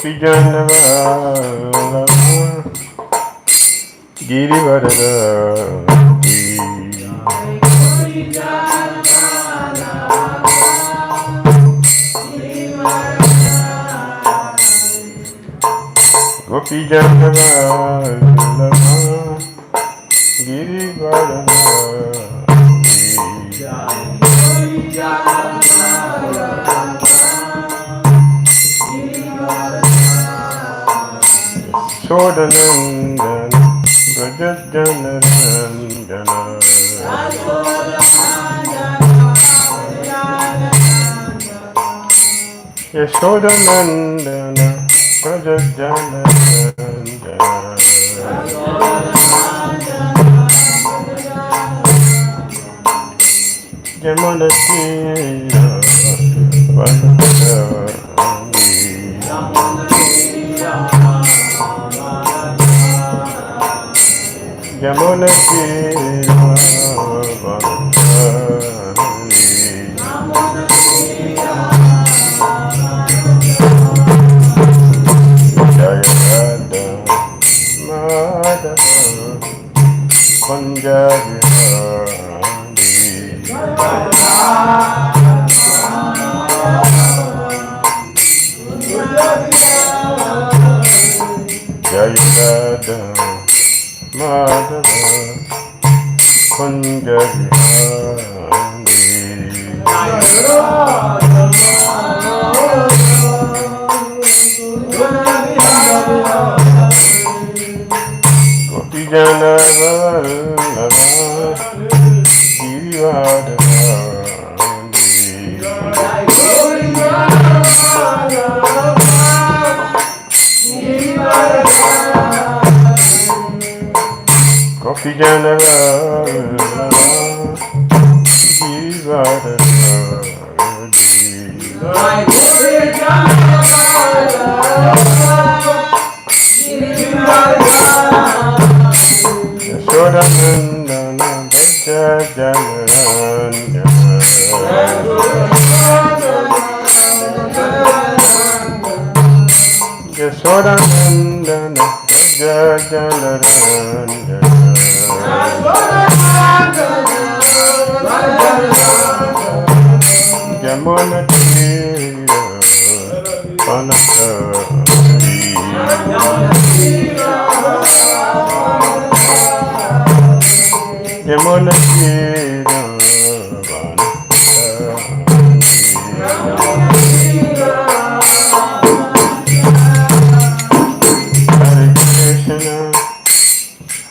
Gopijanavallabha Girivaradati Gopijanavallabha Sodanandana Brajajanarandana Yashodanandana Brajajanarandana Yamunatira Vamanadeva Yamunatira Jayarada Madhava Kunjari Jayarada Madhava Kunjabihari Gopijanavallabha Gopijanavallabha Yashodanandana Brajajanarandana Yashodanandana Brajajanarandana Yamunatira Vanatari Yamunatira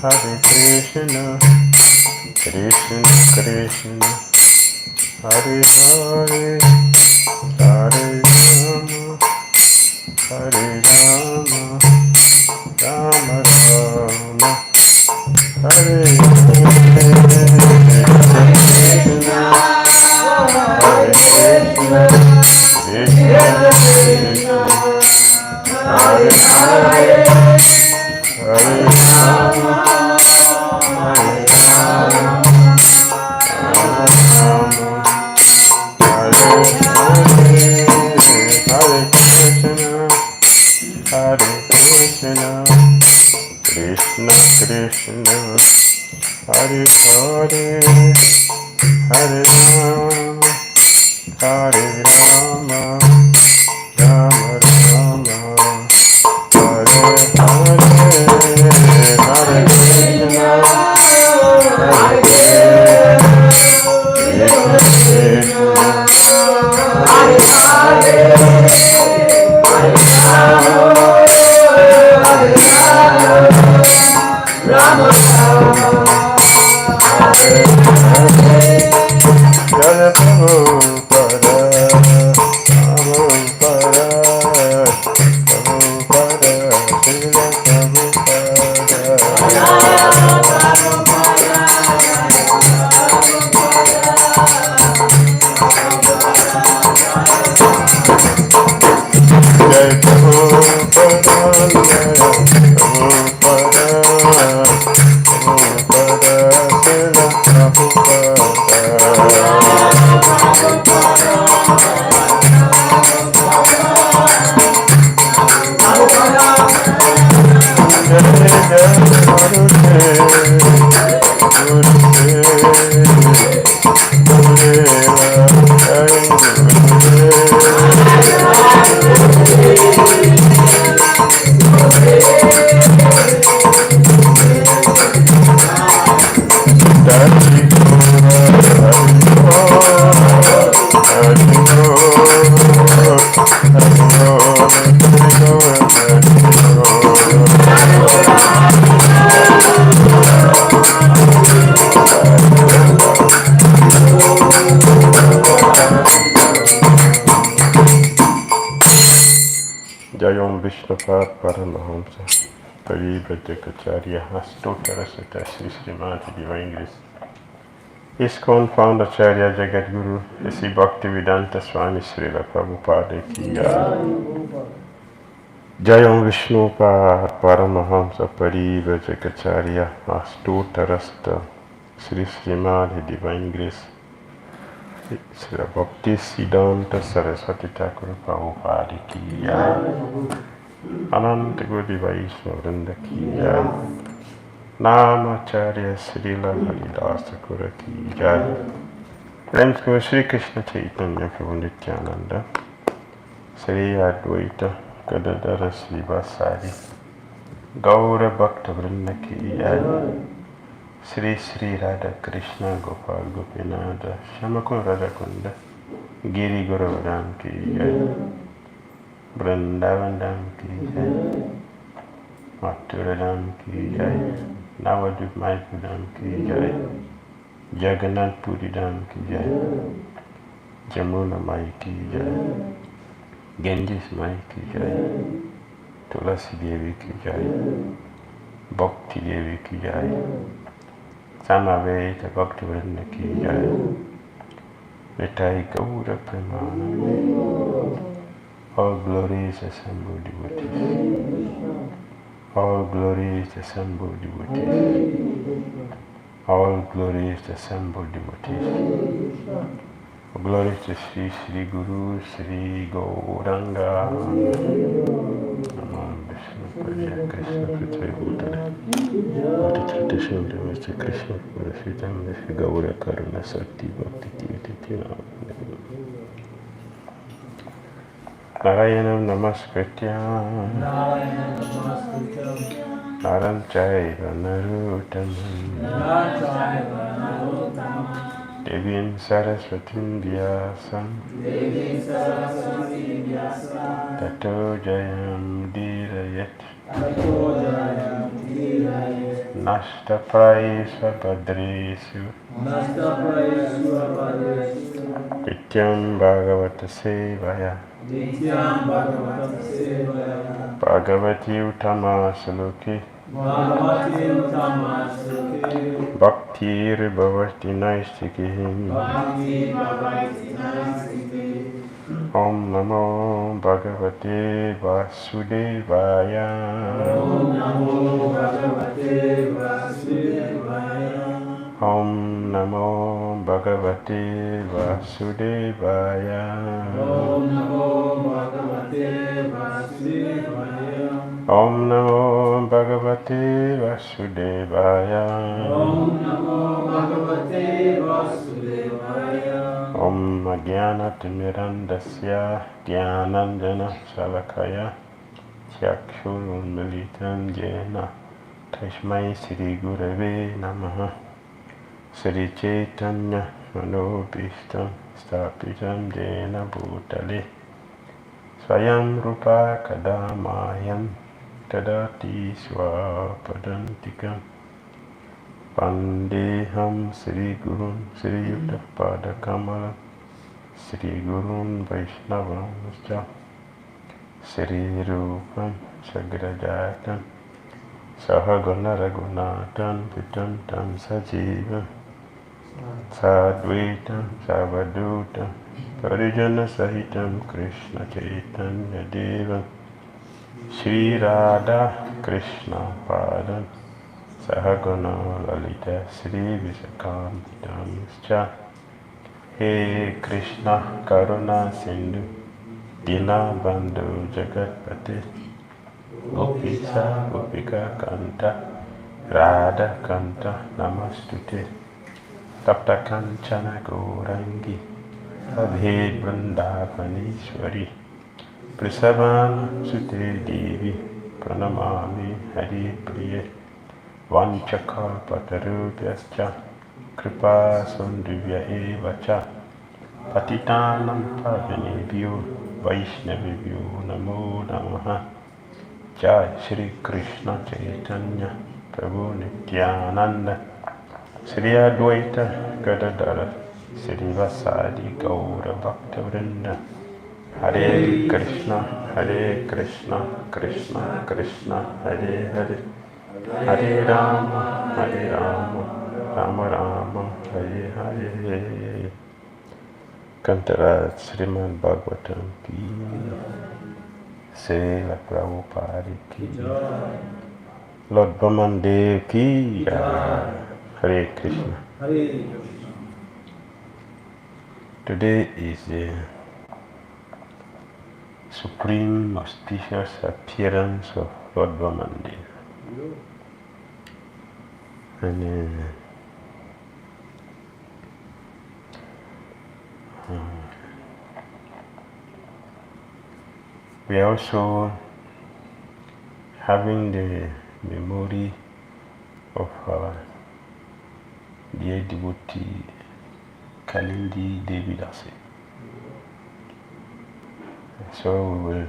Hare Krishna, Krishna Krishna, Hare Hare, Hare Rama, Hare Rama, Rama Rama, Hare Hare, Hare Krishna, Krishna Krishna, Hare Hare, Hare Rama, Hare Rama, Rama Rama, Hare Hare, Hare Krishna, Krishna Krishna, Hare Hare, Hare Rama, Hare Rama, Rama Rama, Hare Hare, Hare Krishna, Hare Krishna, Hare Hare, Hare Rama, Hare Rama, Rama Rama, Hare Hare, Jaya Prabhupada, Prabhupada, Prabhupada, Srila Prabhupada, Jaya Prabhupada, Prabhupada, Prabhupada, Srila Prabhupada. Jayom Vishnupad Paramahamsa Paribhajacharya Astotarasata Sri Srimati Divine Grace ISKCON Founder Acharya Jagat Guru Sri Bhakti Vedanta Swami Srila Prabhupada Ki Jai. Jayam Vishnupad Paramahamsa Paribhajacharya Astotarasata Sri Srimati Divine Grace Srila Bhakti Siddhanta Saraswati Thakur Prabhupada Ki Jai. Ananta Gudi Vaishnava Vrinda Ki Jai. Namacharya Srila Haridas Thakur Ki Jai. Names go Sri Krishna Chaitanya Prabhu Nityananda Sri Advaita Gadadara Srivasadi Gaura Bhakta Vrinda Ki Jai. Sri Sri Radha Krishna Gopal Gopinada Shamakun Radhakunda Giri Govardhan Ki Jai. Vrindavan Dham Ki Jai. Mathura Dham Ki Jai. Navadvip Mayapur Dham Ki Jai. Jagannath Puri Dham Ki Jai. Jamuna Mai Ki Jai. Ganges Mai Ki Jai. Tulasi Devi Ki Jai. Bhakti Devi Ki Jai. Samaveta Bhakti Vrinda Ki Jai. Nitai Gaura Premanande. All glories assembled devotees. All glories assembled devotees. All glories assembled devotees. All glories to Sri Sri Guru Sri Gauranga. Namo Vishnu Padya Krishna Prithvi Bhutale. What a tradition there was to Krishna Purasitam Sri Gaura Karuna Sakti Bhakti Tirtha. Narayanam Namaskritya Naram Chaiva Narottamam Devim Saraswatim Vyasam Tato Jayam Dhirayat Nashta Praisva Padresu Nityam Bhagavata Sevaya Bhagavati Uttama Saloke Bhakti Bhavati Naistikihim Om Namo Bhagavate Vasudevaya Om Namo Bhagavate Vasudevaya Om Namo Bhagavate Vasudevaya Om Namo Bhagavate Vasudevaya Om Namo Bhagavate Vasudevaya Om Ajnanatirmirandasya Jnananjana Shalakaya Chakshurunmilitam Jena Tasmai Sri Gurave Namaha Sri Chaitanya Manobhishtam Stapitam Jena Bhutale Swayam Rupa Kadamayam Tadati Swapadantikam Vandeham Sri Gurun Sri Yuddha Pada Kamalam Sri Gurun Vaishnavam Sri Rupam Sagrajatam Sahaguna Raghunathan Vitantam Sajivam Sadvaitam Savadutam Parijana Sahitam Krishna Chaitanya Devam Shri Radha Krishna Padam Sahaguna Lalita Sri Visakantam Scha He Krishna Karuna Sindhu Dina Bandhu Jagatpate Gopisa Gopika Kanta Radha Kanta Namastute Tapta Kanchana Gourangi Abhed Vrindavaneshwari Prisavana Sute Devi Pranamami Hari Priye Vanchakal Patarubhyascha Kripa Sundrivya Evacha Patitanam Pavanebhyo Vaishnavibhyo Namo Namaha Jai Shri Krishna Chaitanya Prabhu Nityananda Sri Advaita Gadadara Sri Vasadi Gaura Bhakta Vrinda Hare Krishna, Krishna Krishna, Hare Hare, Hare Rama, Rama Rama, Hare Hare. Cantará Srimad Bhagavatam ki, Srila Prabhupada ki, Lord Vamanadeva ki, Hare Krishna. Today is the supreme auspicious appearance of Lord Vamanadeva. And we are also having the memory of our dear devotee Kalindi Devidasi. So we will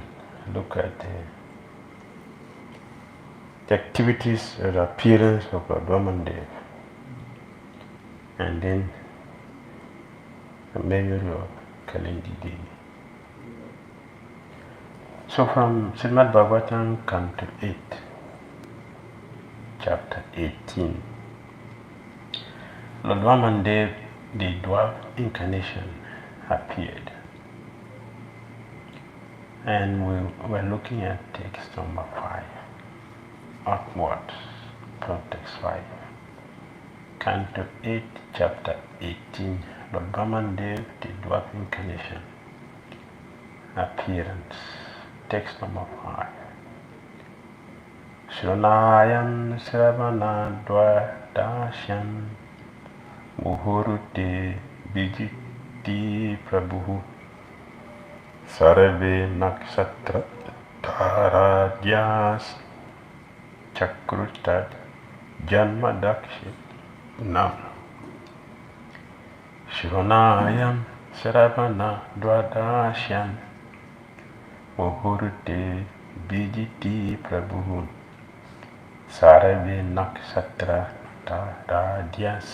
look at the activities and appearance of Lord Vamanadeva, and then the memory of Kalindi Devi. So from Srimad Bhagavatam, Canto 8, Chapter 18, Lord Vamanadeva, the dwarf incarnation, appeared. And we were looking at text number 5, upwards from text 5. Canto 8, Chapter 18, Lord Vamanadeva, the dwarf incarnation, appearance. Text number 5. Shronayam Sravana Dashyan Muhurute Bijiti Prabhu Sarve Nakshatra Taradyas Chakrutad Janma Dakshi Nam Shronayam Sravana Dashyan Muhurte Bijiti Prabhu Sarve Nakshatra Taradyas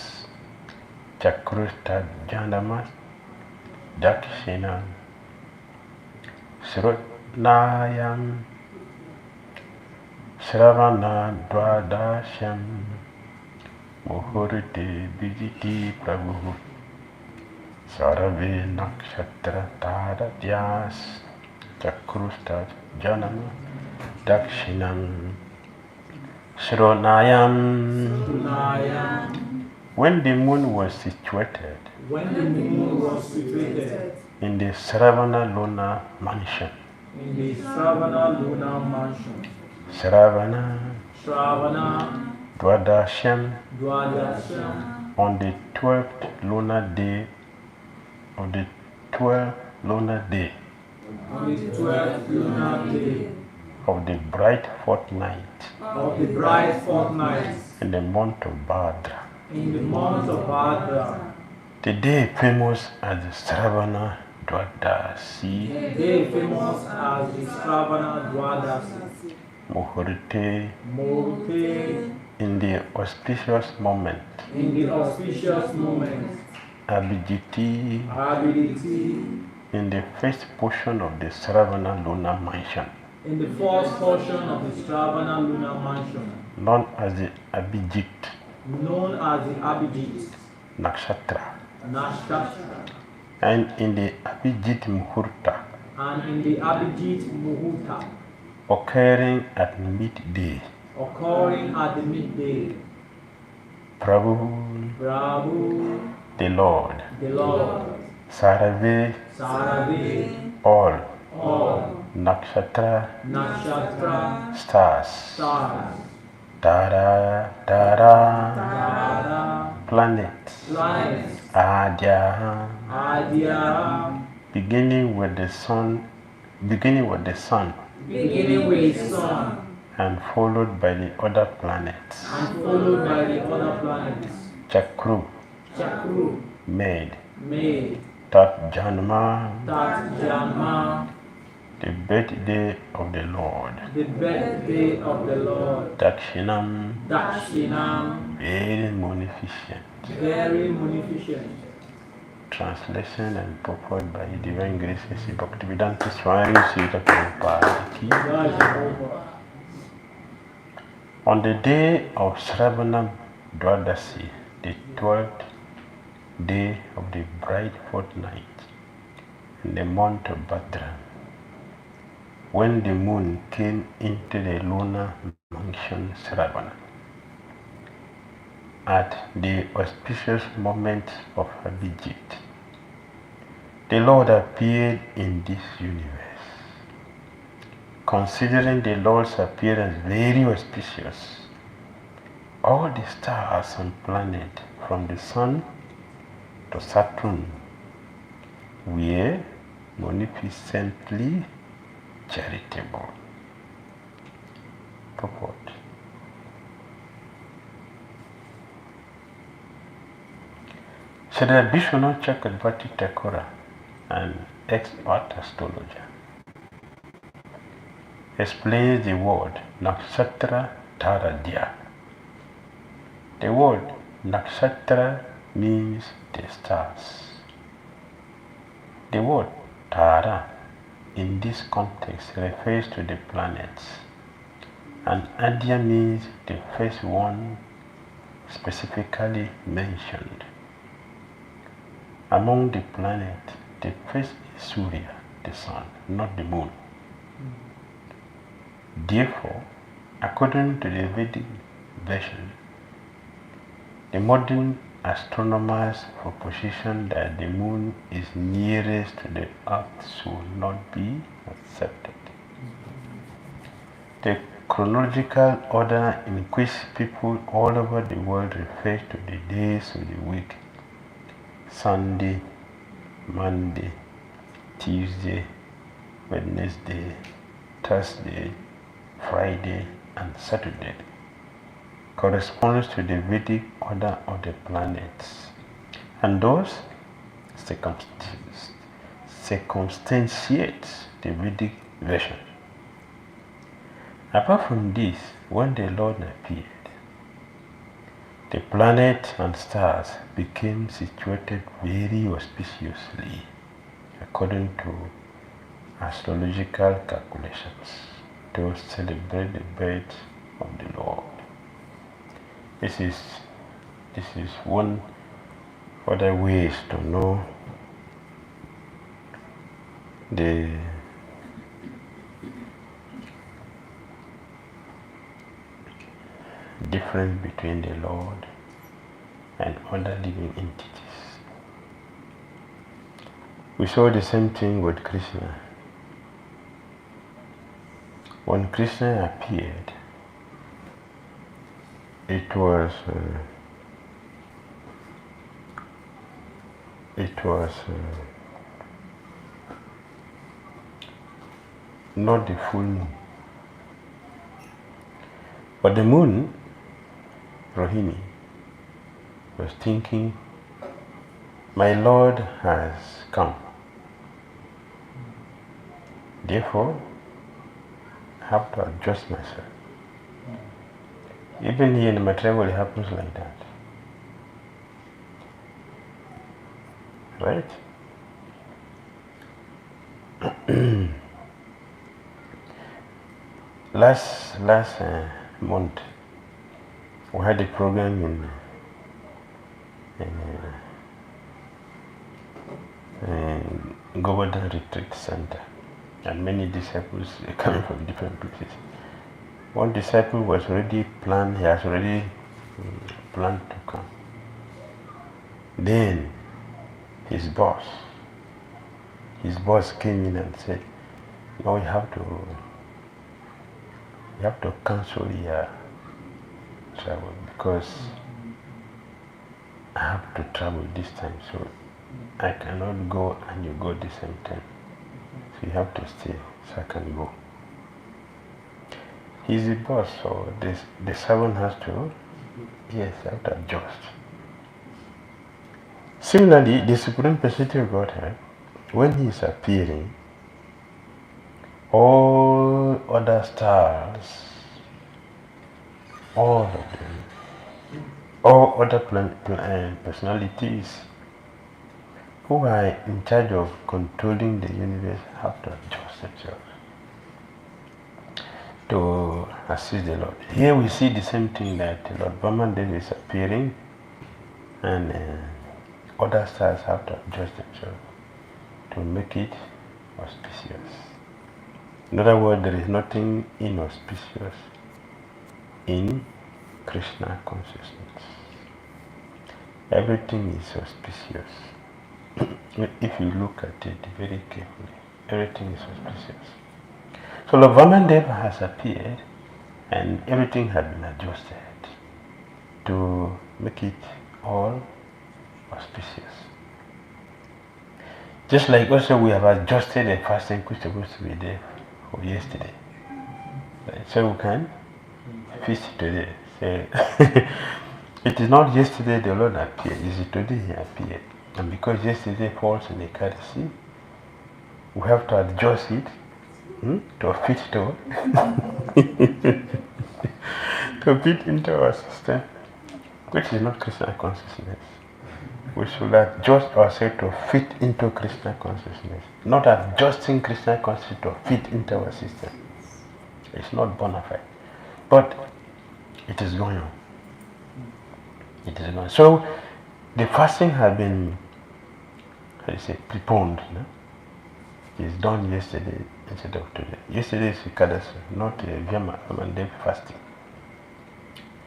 Chakrutad Janama Dakshinam Srutnayam Sravana Dwadashyam Muhurte Bijiti Prabhu Sarve Nakshatra Taradyas Chakrustad Janama Dakshinam Shronayam. When the moon was situated in the Sravana Luna mansion, Sravana Dwadashyam, on the 12th lunar day of the 12th lunar day of the bright fortnight in the month of Bhadra, the day famous as the Sravana Dwadasi, Muhurte, in the auspicious moment, Abhijiti, in the first portion of the Sravana lunar mansion, known as the Abhijit Nakshatra, and in the Abhijit Muhurta, occurring at midday, Prabhu, the Lord, Sarve, all, Nakshatra, stars, Dhira, planets, Adya, beginning with the sun, and followed by the other planets, Chakru, made, Tat Janma, the birthday of the Lord, Dakshinam, very munificent. translation and purport by Divine Grace A.C. Bhakti Swami Srila Prabhupada Ki. On the day of Shravana Dwadasi, the 12th day of the bright fortnight in the month of Bhadra, when the moon came into the lunar mansion Shravana, at the auspicious moment of her visit, the Lord appeared in this universe. Considering the Lord's appearance very auspicious, all the stars and planets from the sun to Saturn were munificently charitable. Purport. Sri Vishwanath Chakravarti Thakura, an expert astrologer, explains the word Nakshatra Taradya. The word Nakshatra means the stars. The word Tara in this context refers to the planets, and Adya means the first one specifically mentioned. Among the planets, the first is Surya, the sun, not the moon. Therefore, according to the Vedic version, the modern astronomers' proposition that the moon is nearest to the earth should not be accepted. The chronological order in which people all over the world refer to the days of the week: Sunday, Monday, Tuesday, Wednesday, Thursday, Friday, and Saturday, corresponds to the Vedic order of the planets, and those circumstantiate the Vedic version. Apart from this, when the Lord appeared, the planets and stars became situated very auspiciously according to astrological calculations to celebrate the birth of the Lord. This is one other ways to know the difference between the Lord and other living entities. We saw the same thing with Krishna. When Krishna appeared, it was not the full moon, but the moon, Rohini, was thinking, my Lord has come. Therefore, I have to adjust myself. Even here in the material it happens like that. Right? Last month, we had a program in Govardhan Retreat Center, and many disciples coming from different places. One disciple was already planned, he has already planned to come. Then his boss came in and said, no, you have to cancel your travel because I have to travel this time, so I cannot go and you go the same time. So you have to stay so I can go. He's the boss, so the servant has to, have to adjust. Similarly, the Supreme Personality of Godhead, when he is appearing, all other stars, all of them, all other personalities who are in charge of controlling the universe have to adjust themselves to assist the Lord. Here we see the same thing, that Lord Vamanadeva is appearing, and other stars have to adjust themselves to make it auspicious. In other words, there is nothing inauspicious in Krishna consciousness. Everything is auspicious. If you look at it very carefully, everything is auspicious. So Lord Vamanadeva has appeared, and everything has been adjusted to make it all auspicious. Just like also we have adjusted the fasting which was supposed to be there for yesterday. Right? So we can feast today. So it is not yesterday the Lord appeared, it is today He appeared. And because yesterday falls in the Ekadasi, we have to adjust it to fit to fit into our system, which is not Krishna consciousness. We should adjust ourselves to fit into Krishna consciousness, not adjusting Krishna consciousness to fit into our system. It's not bona fide, but it is going on. It is going on. So the fasting has been, preponed. It's done yesterday instead of today. Yesterday is Ekadasi, not Vamanadeva fasting.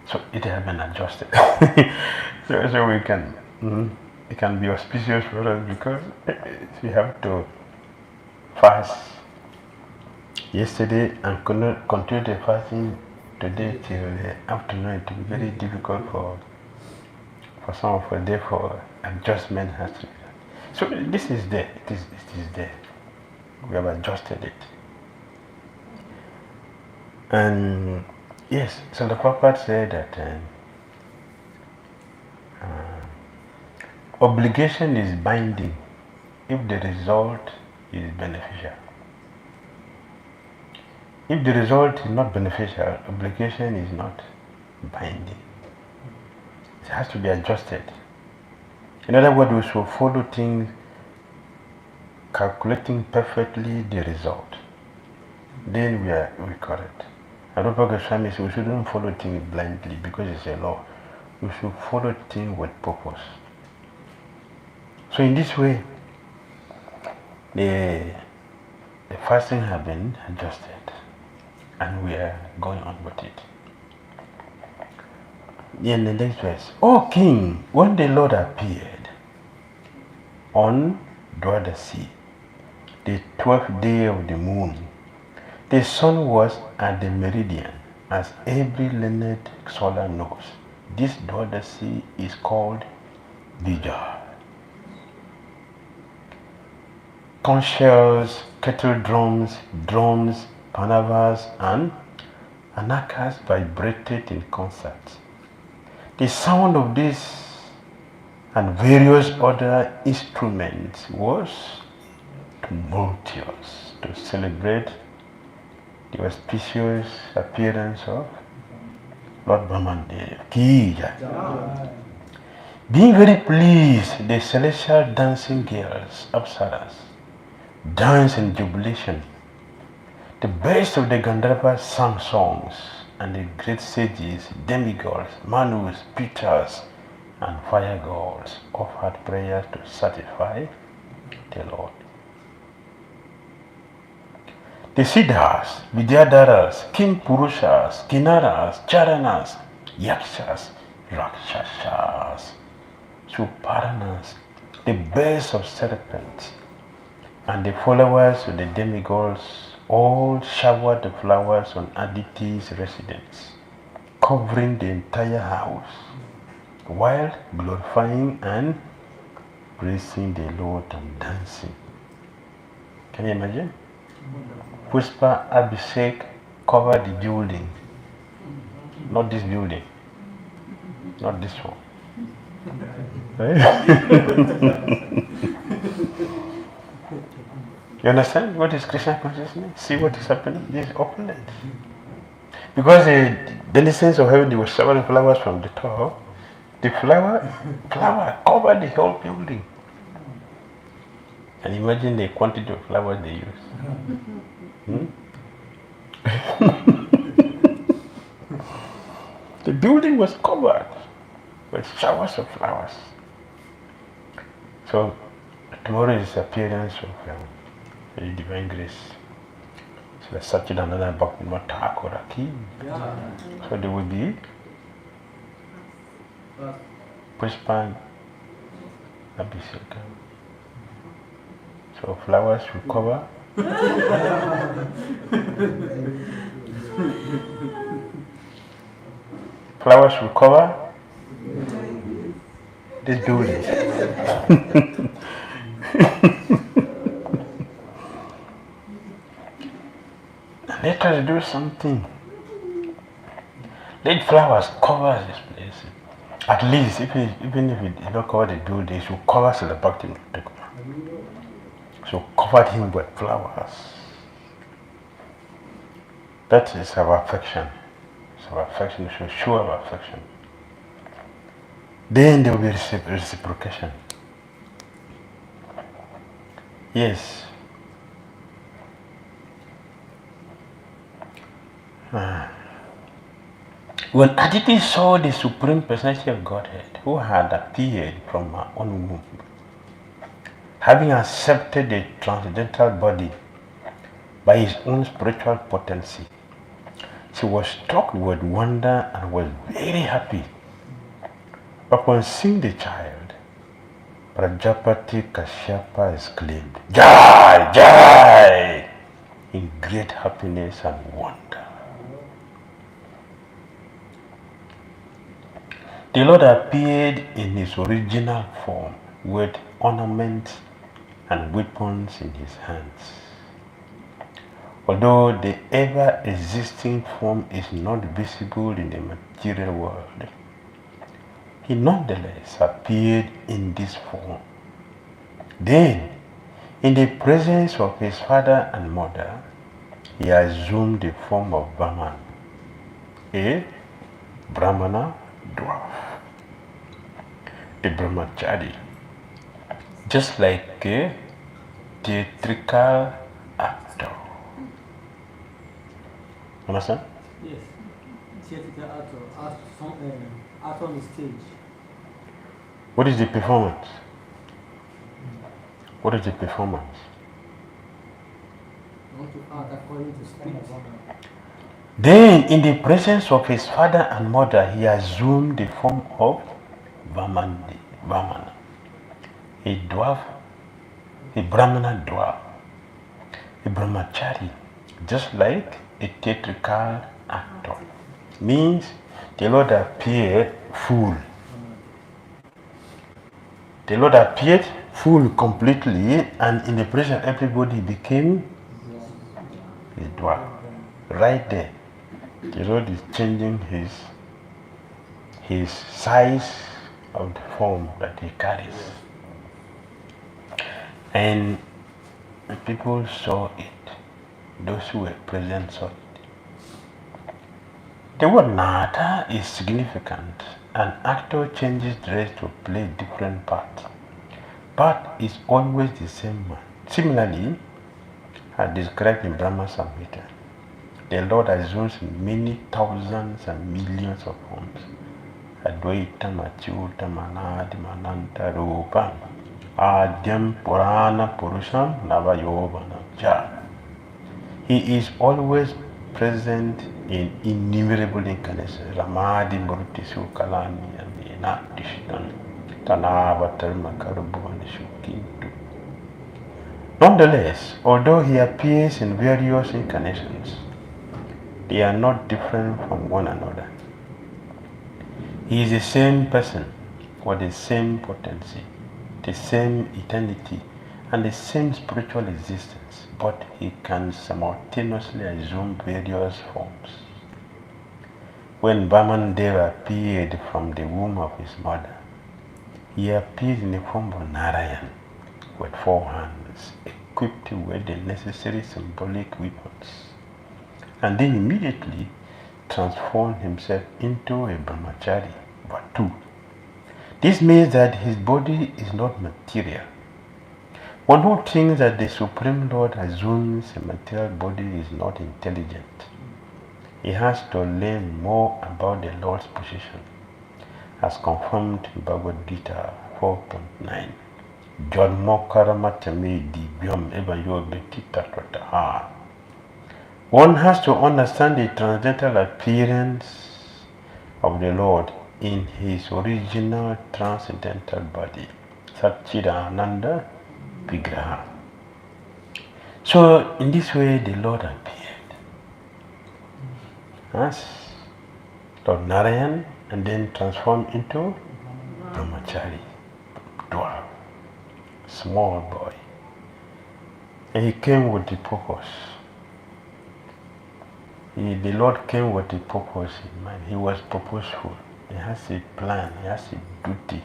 So it has been adjusted. so we can, it can be auspicious for us because we have to fast yesterday and continue the fasting today till the afternoon. It will be very difficult for some of us. Therefore, adjustment has to be done. So this is there. It is there. We have adjusted it. And yes, so the Prabhupada said that obligation is binding if the result is beneficial. If the result is not beneficial, obligation is not binding. It has to be adjusted. In other words, we should follow things calculating perfectly the result. Then we correct. And Swami says we shouldn't follow things blindly because it's a law. We should follow things with purpose. So in this way, the fasting has been adjusted, and we are going on with it. In the next verse, O King, when the Lord appeared on Dwadasi, the 12th day of the moon, the sun was at the meridian, as every learned scholar knows. This Dwadasi is called Dhira. Conch shells, kettle drums, panavas, and anakas vibrated in concert. The sound of this and various other instruments was tumultuous to celebrate the auspicious appearance of Lord Vamanadeva. Being very pleased, the celestial dancing girls, Apsaras, danced in jubilation. The best of the Gandharvas sang songs, and the great sages, demigods, Manus, Pitas, and fire gods offered prayers to satisfy the Lord. The Siddhas, Vidyadharas, King Purushas, Kinnaras, Charanas, Yakshas, Rakshasas, Suparanas, the best of serpents, and the followers of the demigods all showered the flowers on Aditi's residence, covering the entire house, while glorifying and praising the Lord and dancing. Can you imagine? Pushpa Abhishek covered the building, not this building, not this one. You understand what is Krishna consciousness? See what is happening? This is opulence. Because the denizens of heaven, they were showering flowers from the top. The flower covered the whole building. And imagine the quantity of flowers they use. The building was covered with showers of flowers. So tomorrow is the appearance of the divine grace. So there's such another Bhakti Thakuraki. So there will be Pushpan Abhisheka. So flowers will cover. Flowers will cover this building. Let us do something. Let flowers cover this place. At least, even if it does not cover the building, it should cover the Bhakti. So covered him with flowers. That is our affection. It's our affection. We should show our affection. Then there will be reciprocation. Yes. When Aditi saw the Supreme Personality of Godhead, who had appeared from her own womb, having accepted the transcendental body by his own spiritual potency, she was struck with wonder and was very happy. Upon seeing the child, Prajapati Kashyapa exclaimed, "Jai! Jai!" in great happiness and wonder. The Lord appeared in his original form with ornaments and weapons in his hands. Although the ever-existing form is not visible in the material world, he nonetheless appeared in this form. Then, in the presence of his father and mother, he assumed the form of Vaman, a Brahmana dwarf, a brahmachari, just like a theatrical actor. Understand? Yes. Theatrical actor, art on the stage. What is the performance? What is the performance? Want to act according to script. Then, in the presence of his father and mother, he assumed the form of Vamana, a dwarf, a Brahmana dwarf, a brahmachari, just like a theatrical actor. Means the Lord appeared full. The Lord appeared full completely, and in the presence of everybody became a dwarf. Right there, the Lord is changing his size of the form that he carries. And the people saw it. Those who were present saw it. The word Nata is significant. An actor changes dress to play different parts, but is always the same man. Similarly, as described in Brahma Samhita, the Lord assumes many thousands and millions of forms. Advaita Machyuta Manadi Mananta Rupam Adyam Purana Purusham Navayovanam Cha. He is always present in innumerable incarnations. Ramadi Murtisu Kalani and Inatishtan Tanavatar Makarubuan Shukintu. Nonetheless, although he appears in various incarnations, they are not different from one another. He is the same person with the same potency, the same eternity, and the same spiritual existence, but he can simultaneously assume various forms. When Vamanadeva appeared from the womb of his mother, he appeared in the form of Narayan with 4 hands, equipped with the necessary symbolic weapons, and then immediately transformed himself into a brahmachari, but 2. This means that his body is not material, One who thinks that the Supreme Lord assumes a material body is not intelligent. He has to learn more about the Lord's position, as confirmed in Bhagavad Gita 4.9. One has to understand the transcendental appearance of the Lord in his original transcendental body, Satchidananda Vigraha. So in this way the Lord appeared as Lord Narayan and then transformed into Brahmachari, dwarf, small boy. And he came with the purpose. The Lord came with a purpose in mind. He was purposeful. He has a plan. He has a duty.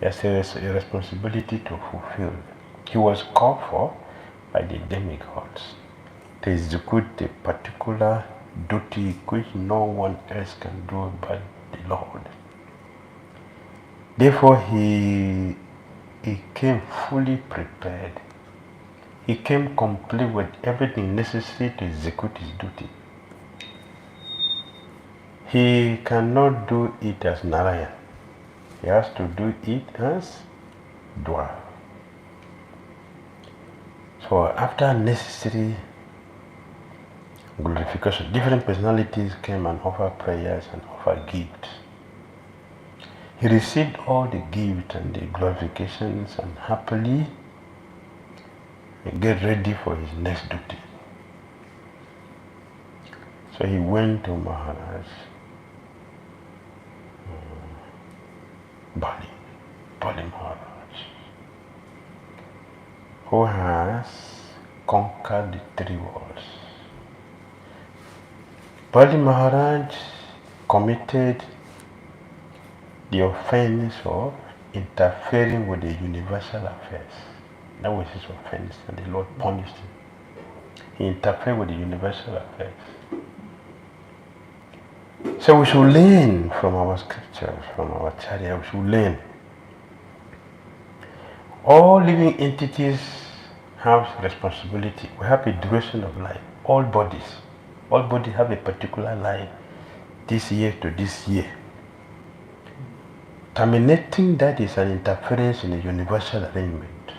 He has a responsibility to fulfill. He was called for by the demigods to execute a particular duty which no one else can do but the Lord. Therefore, he came fully prepared. He came complete with everything necessary to execute his duty. He cannot do it as Narayan. He has to do it as dwarf. So after necessary glorification, different personalities came and offered prayers and offered gifts. He received all the gifts and the glorifications and happily get ready for his next duty. So he went to Maharaj Bali Maharaj, who has conquered the three worlds. Bali Maharaj committed the offense of interfering with the universal affairs. That was his offense, and the Lord punished him. He interfered with the universal affairs. So we should learn from our scriptures, from our charya, we should learn. All living entities have responsibility. We have a duration of life. All bodies have a particular life, this year to this year. Terminating that is an interference in the universal arrangement.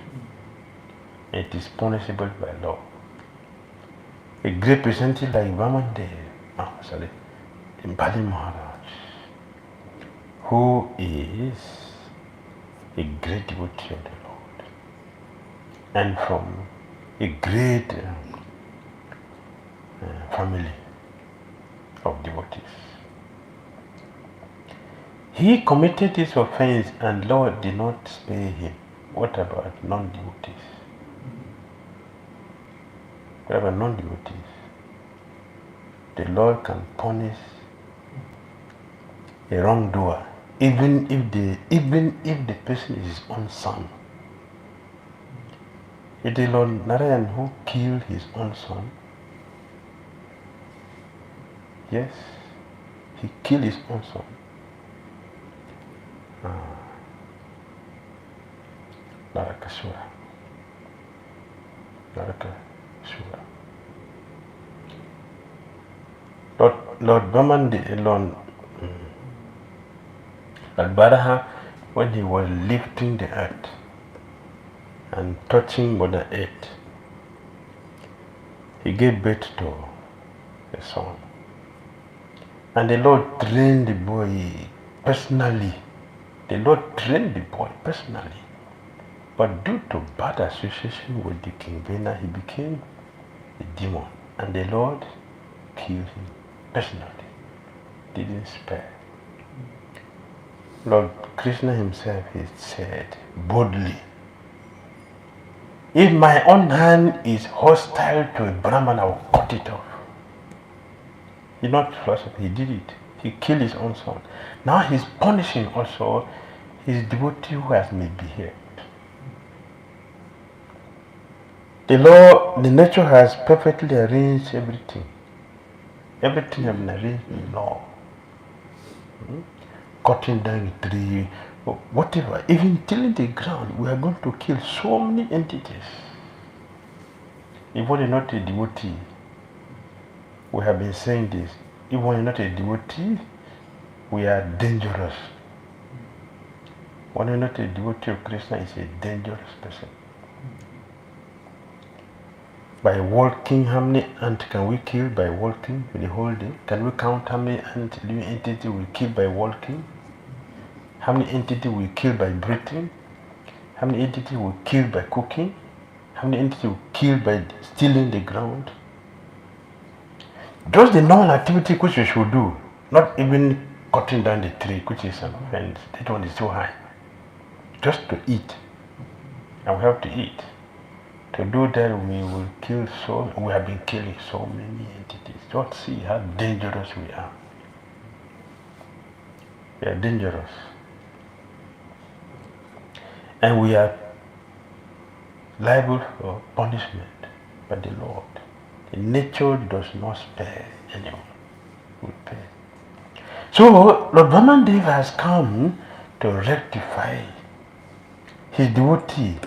It is punishable by law. A great personality like Vamanadeva, Bali Maharaj, who is a great devotee of the Lord and from a great family of devotees. He committed this offense and Lord did not spare him. What about non-devotees? What about non-devotees? The Lord can punish a wrongdoer, even if the person is his own son. It is the Lord Narayan who killed his own son. Yes, he killed his own son. Narakasura. Lord Vamanadeva, Lord Baraha, when he was lifting the earth and touching Mother Earth, he gave birth to a son. And the Lord trained the boy personally. The Lord trained the boy personally. But due to bad association with the King Vena, he became a demon. And the Lord killed him personally. Didn't spare. Lord Krishna himself, he said boldly, if my own hand is hostile to a Brahman, I will cut it off. He's not philosophy, he did it. He killed his own son. Now he's punishing also his devotee who has misbehaved. The law, the nature has perfectly arranged everything. Everything has been arranged in law. Cutting down a tree, or whatever, even tilling the ground, we are going to kill so many entities. If one is not a devotee, we have been saying this, if one is not a devotee, we are dangerous. One is not a devotee of Krishna is a dangerous person. By walking, how many ants can we kill by walking the whole day? Can we count how many ant living entities we kill by walking? How many entities we kill by breathing? How many entities we kill by cooking? How many entities we kill by stealing the ground? Just the normal activity which we should do, not even cutting down the tree, which is an offense. That one is too high. Just to eat, and we have to eat. To do that, we will kill we have been killing so many entities. Just see how dangerous we are. We are dangerous. And we are liable for punishment by the Lord. The nature does not spare anyone. We pay. So, Lord Vamanadeva has come to rectify his devotee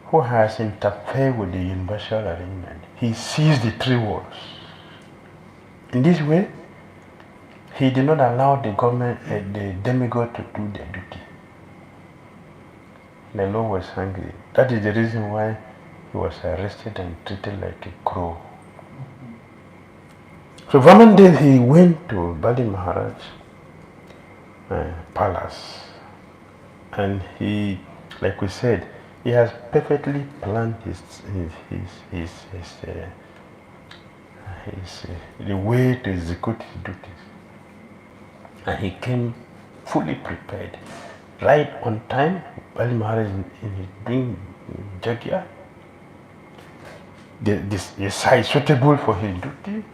who has interfered with the universal arrangement. He sees the three worlds. In this way, he did not allow the government, the demigod to do their duty. The Lord was angry. That is the reason why he was arrested and treated like a crow. So Vamanadeva, he went to Bali Maharaj palace, and he, like we said, he has perfectly planned the way to execute his duties, and he came fully prepared, right on time. Bali Maharaj is doing jagya. The site suitable for his duty,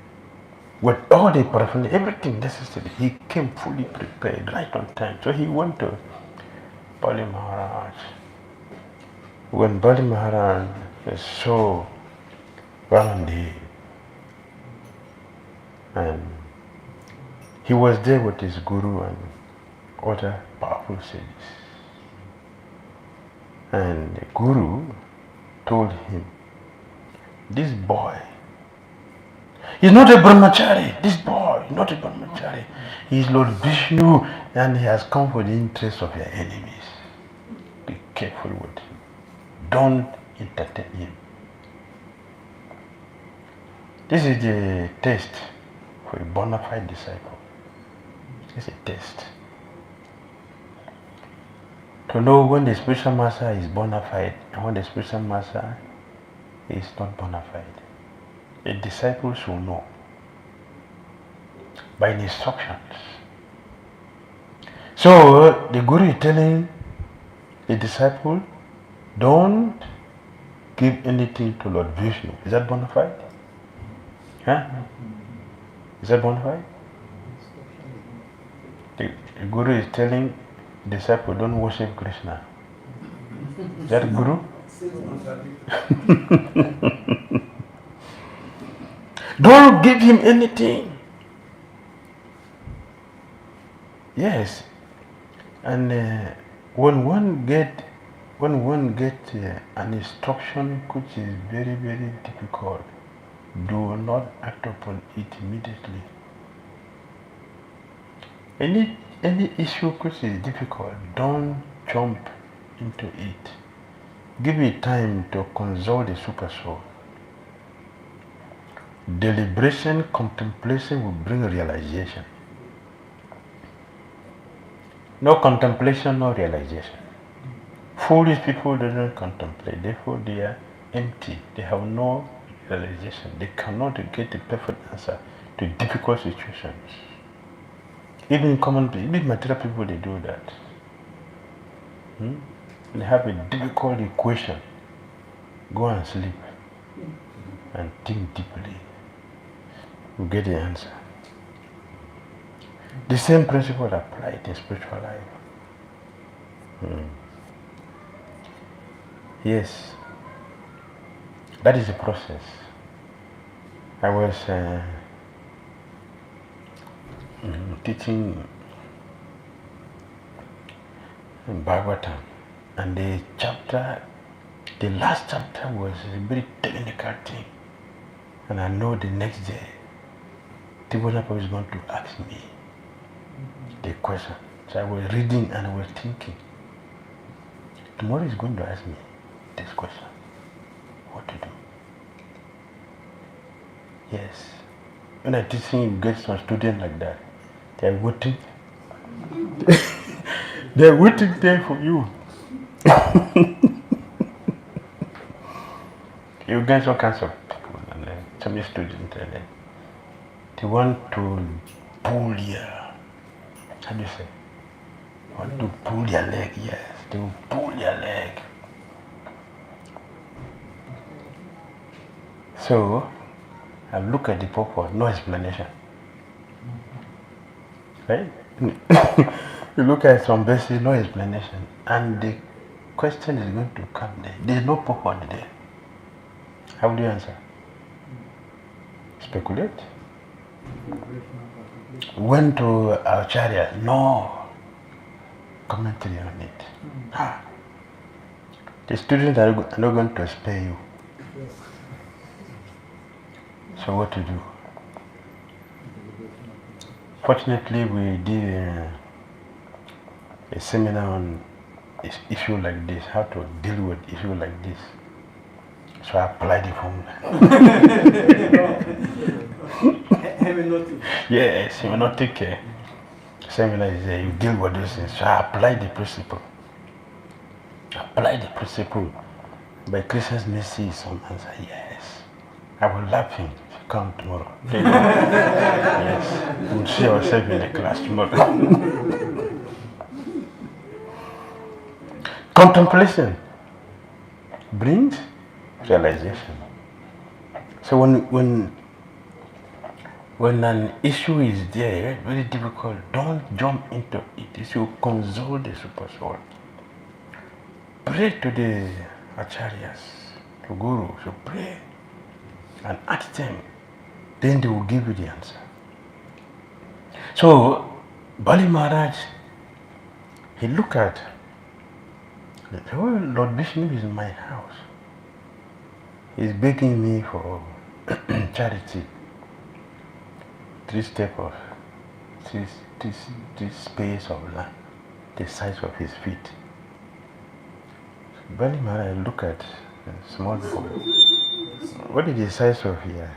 with all the paraphernalia, everything necessary. He came fully prepared, right on time. So he went to Bali Maharaj. When Bali Maharaj saw Vamanadeva, and he was there with his guru and other powerful sages, and the guru told him, this boy is not a brahmachari. This boy is not a brahmachari. He is Lord Vishnu, and he has come for the interest of your enemies. Be careful with him. Don't entertain him. This is the test for a bona fide disciple. It's a test. To know when the spiritual master is bona fide and when the spiritual master is not bona fide. A disciple should know by instructions. So the guru is telling the disciple, don't give anything to Lord Vishnu. Is that bona fide? Huh? Is that bona fide? The guru is telling the disciple, don't worship Krishna. Is that guru? Don't give him anything. Yes, and when one get an instruction which is very, very difficult, do not act upon it immediately. Any issue which is difficult, don't jump into it. Give it time to consult the super soul. Deliberation, contemplation will bring realization. No contemplation, no realization. Foolish people don't contemplate, therefore they are empty. They have no realization. They cannot get the perfect answer to difficult situations. Even common people, even material people, they do that. They have a difficult equation. Go and sleep and think deeply. You get the answer. The same principle applied in spiritual life. Yes, that is the process. I was teaching in Bhagavatam. And the last chapter was a very technical thing. And I know the next day, Tibunapo is going to ask me the question. So I was reading and I was thinking, tomorrow is going to ask me this question. What to do? Yes. When I teaching, you get some students like that. They are waiting. They are waiting there for you. You get all kinds of people and some students they want to pull your, how do you say? Want to pull your leg, yes. They will pull your leg. So I look at the purpose, no explanation. Right? You look at some verses, no explanation. And the question is going to come there. There's no purpose there. How do you answer? Speculate. Went to Acharya, no commentary on it. The students are not going to spare you. So what to do? Fortunately, we did a seminar on issue like this, how to deal with issue like this. So I applied the formula. Yes, hypnotic seminar is you deal with those things. So I applied the principle. Apply the principle. By Christ's mercy, some answer yes. I will laugh him if you come tomorrow. Yes, we'll see ourselves in the class tomorrow. Contemplation brings realization. So when an issue is there, very difficult, don't jump into it. You should consult the Super Soul. Pray to the Acharyas, to Guru, so pray and ask them. Then they will give you the answer. So, Bali Maharaj, he looked at, oh, Lord Vishnu is in my house. He's begging me for charity. 3 steps of this space of land, the size of his feet. Bali Maharaj look at a small boy. What is the size of here?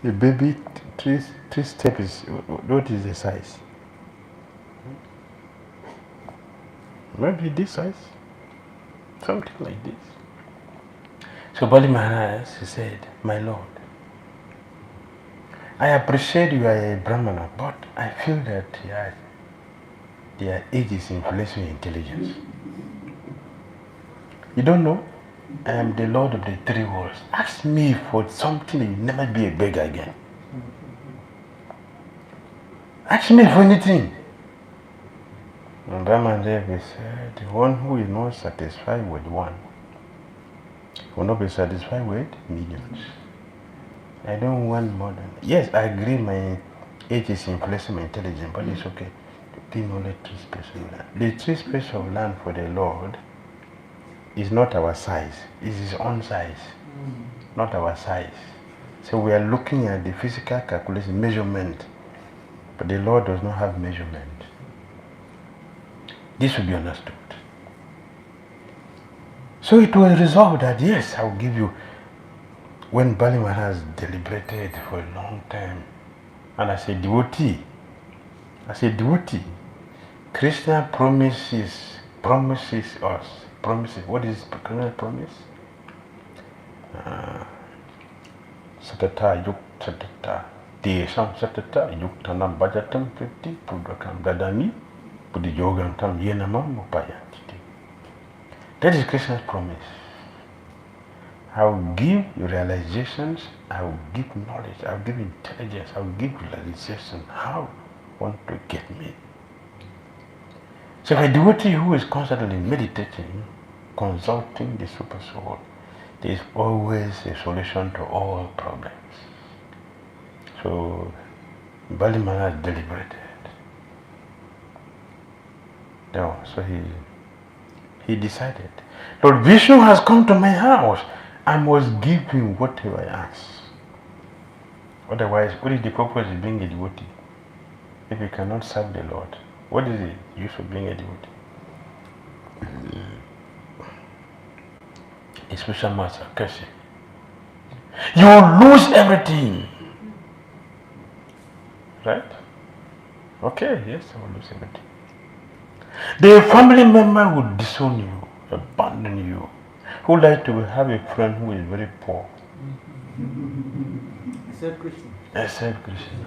The baby, 3 steps is, what is the size? Maybe this size? Something like this. So Bali Maharaj said, my Lord, I appreciate you are a Brahmana, but I feel that your age is influencing your intelligence. You don't know? I am the Lord of the 3 worlds. Ask me for something and you'll never be a beggar again. Ask me for anything. And Vamanadeva said, the one who is not satisfied with one will not be satisfied with millions. I don't want more than... Yes, I agree my age is influencing my intelligence, but it's okay. The only 3 spaces of land. The 3 spaces of land for the Lord is not our size. It's his own size, not our size. So we are looking at the physical calculation, measurement, but the Lord does not have measurement. This will be understood. So it was resolved that yes, I will give you. When Bali Maharaj deliberated for a long time, and I said, devotee, Krishna promises us. What is Krishna's promise? Satata yuk satata. Desam satata yuktanam bhajatam priti pudrakam dadami pudiyogam tam yenamam upayanti. That is Krishna's promise. I will give you realizations, I will give knowledge, I will give intelligence, I will give realization. How you want to get me? So if a devotee who is constantly meditating, consulting the Super Soul, there is always a solution to all problems. So Bali Maharaj deliberated. No, so he decided, Lord Vishnu has come to my house. I must give him whatever I ask. Otherwise, what is the purpose of being a devotee? If you cannot serve the Lord, what is the use of being a devotee? A special master, curse him. You will lose everything. Right? Okay, yes, I will lose everything. The family member will disown you, abandon you. Who like to have a friend who is very poor? Except Christian. Except Krishna.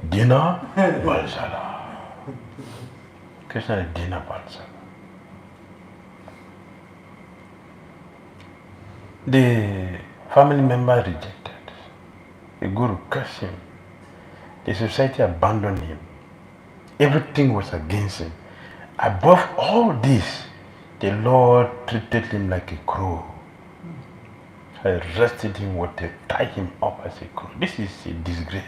Dina Balsala. Krishna is Dina Balsala. The family member rejected. The guru cursed him. The society abandoned him. Everything was against him. Above all this, the Lord treated him like a crow. Arrested him, tied him up as a crow. This is a disgrace.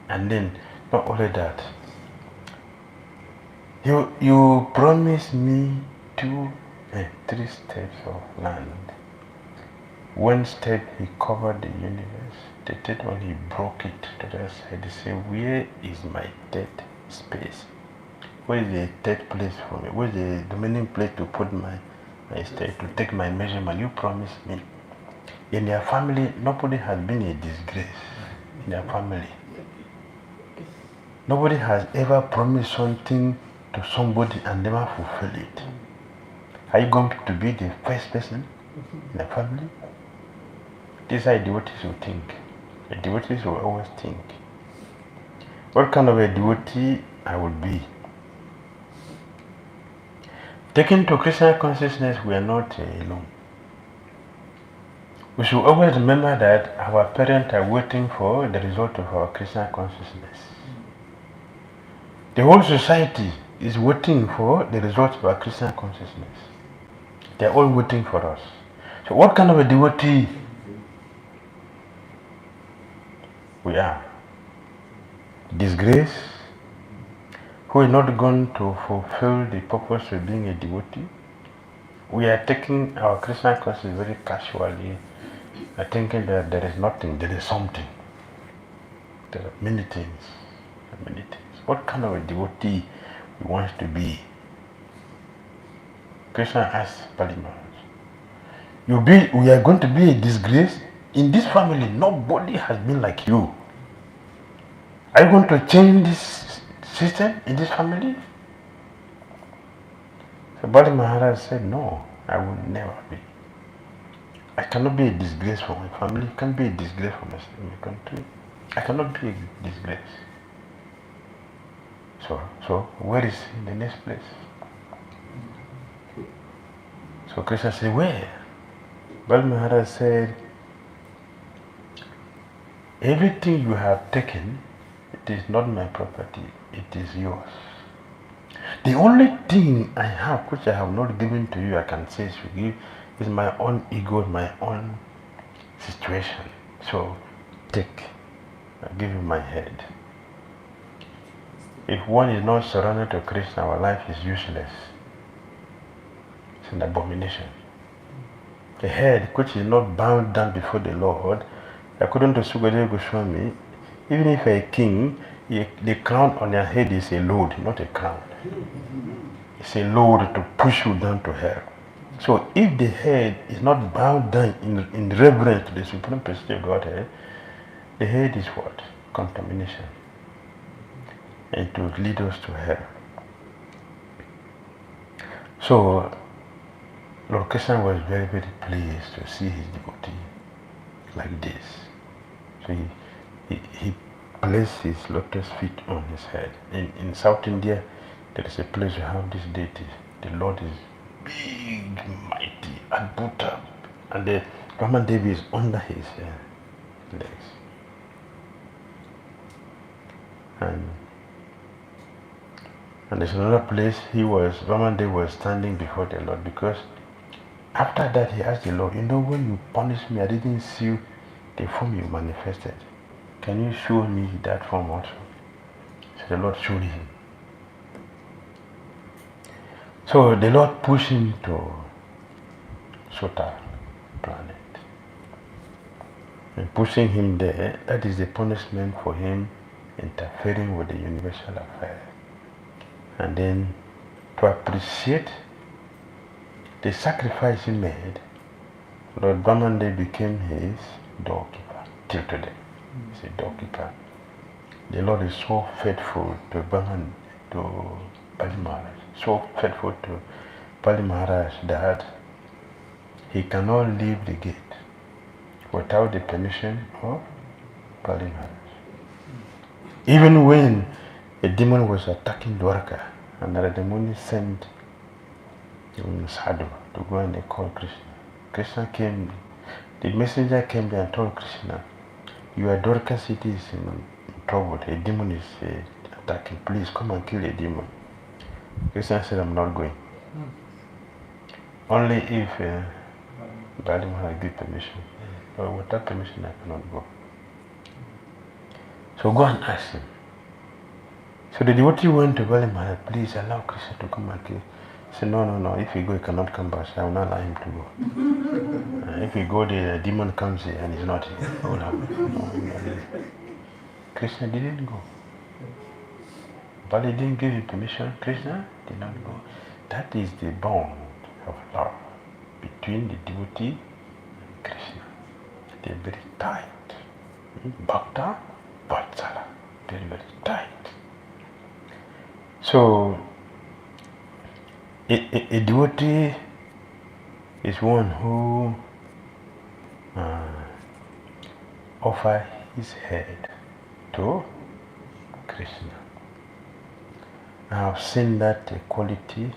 And then, not only that, you promised me 3 steps of land. One step he covered the universe. The third one he broke it to the side. He said, where is my third space? Where is the third place for me? Where is the remaining place to put my step, to take my measurement? You promised me. In their family, nobody has been a disgrace in their family. Nobody has ever promised something to somebody and never fulfill it. Are you going to be the first person in the family? This is how devotees will think. The devotees will always think, what kind of a devotee I will be? Taken to Krishna consciousness, we are not alone. We should always remember that our parents are waiting for the result of our Krishna consciousness. The whole society is waiting for the result of our Krishna consciousness. They are all waiting for us. So what kind of a devotee we are? Disgrace, who is not going to fulfill the purpose of being a devotee. We are taking our Krishna consciousness very casually, thinking that there is nothing, there is something. There are many things, many things. What kind of a devotee we want to be? Krishna asked Bali Maharaj, we are going to be a disgrace? In this family, nobody has been like you. Are you going to change this system in this family? So Bali Maharaj said, no, I will never be. I cannot be a disgrace for my family. I can't be a disgrace for my country. I cannot be a disgrace. So where is in the next place? So Krishna said, where? Bali Maharaj said, everything you have taken, it is not my property, it is yours. The only thing I have which I have not given to you, I can say is to give, is my own ego, my own situation. So take, I give you my head. If one is not surrendered to Krishna, our life is useless. It's an abomination. The head which is not bowed down before the Lord, according to Sukadeva Goswami, even if a king, the crown on your head is a load, not a crown. It's a load to push you down to hell. So if the head is not bowed down in reverence to the Supreme Personality of Godhead, the head is what? Contamination. And to lead us to hell. So Lord Krishna was very, very pleased to see his devotee like this. So he placed his lotus feet on his head. In South India, there is a place you have this deity. The Lord is big, mighty, Adbhuta, and the Vamanadeva is under his legs. And there's another place Vamanadeva was standing before the Lord, because after that he asked the Lord, when you punished me, I didn't see the form you manifested. Can you show me that form also? So the Lord showed him. So the Lord pushed him to Sota planet. And pushing him there, that is the punishment for him interfering with the universal affair. And then to appreciate the sacrifice he made, Lord Vamanadeva became his doorkeeper till today. He's a doorkeeper. The Lord is so faithful to Bali Maharaj, so faithful to Bali Maharaj that he cannot leave the gate without the permission of Bali Maharaj. Even when a demon was attacking Dwarka, another demon sent Sadhu to go and call Krishna. Krishna came, the messenger came there and told Krishna, your Dwarka city is in trouble, a demon is attacking, please come and kill a demon. Krishna said, I'm not going. Only if Bali Maharaj give permission. Or without permission, I cannot go. So go and ask him. So the devotee went to Bali Maharaj, please allow Krishna to come and kill. He said, no, if he go, he cannot come back. So I will not allow him to go. If he go, the demon comes here and he's not here. I will have no. Krishna didn't go. Bali didn't give him permission. Krishna did not go. That is the bond of love between the devotee and Krishna. They are very tight. Bhakta, Vatsala. Very, very tight. So, a devotee is one who offers his head to Krishna. I have seen that quality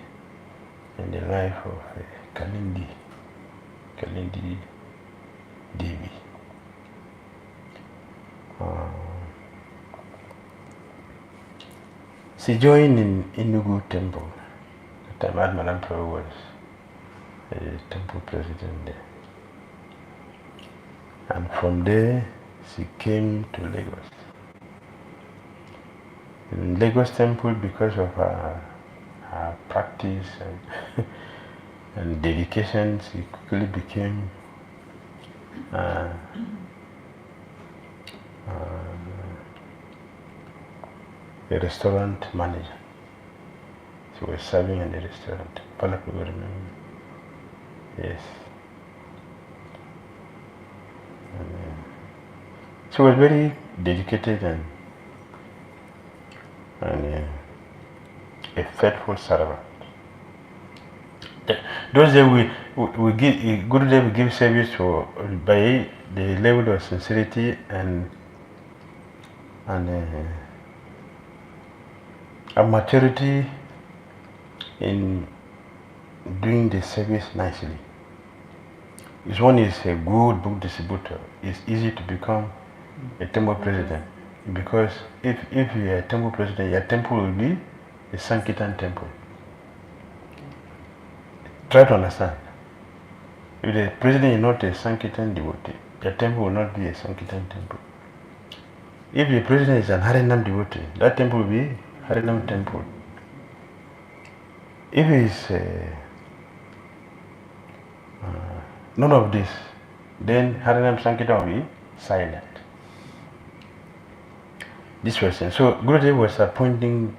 in the life of Kalindi Devi. She joined in Inugu temple. The time Madam Prabhu was a temple president there. And from there, she came to Lagos. In Lagos temple, because of her practice and dedication, she quickly became a restaurant manager. She was serving in the restaurant. Palak will remember. Yes. She was very dedicated and a faithful servant. Those days we give Gurudev will give service by the level of sincerity and maturity in doing the service nicely. If one is a good book distributor, it's easy to become a temple president, because if you are a temple president, your temple will be a Sankirtan temple. Try to understand. If the president is not a Sankirtan devotee, your temple will not be a Sankirtan temple. If the president is an Harinam devotee, that temple will be Harinam temple. If it's none of this, then Harinam Sankirtan will be silent. This person. So Gurudev was appointing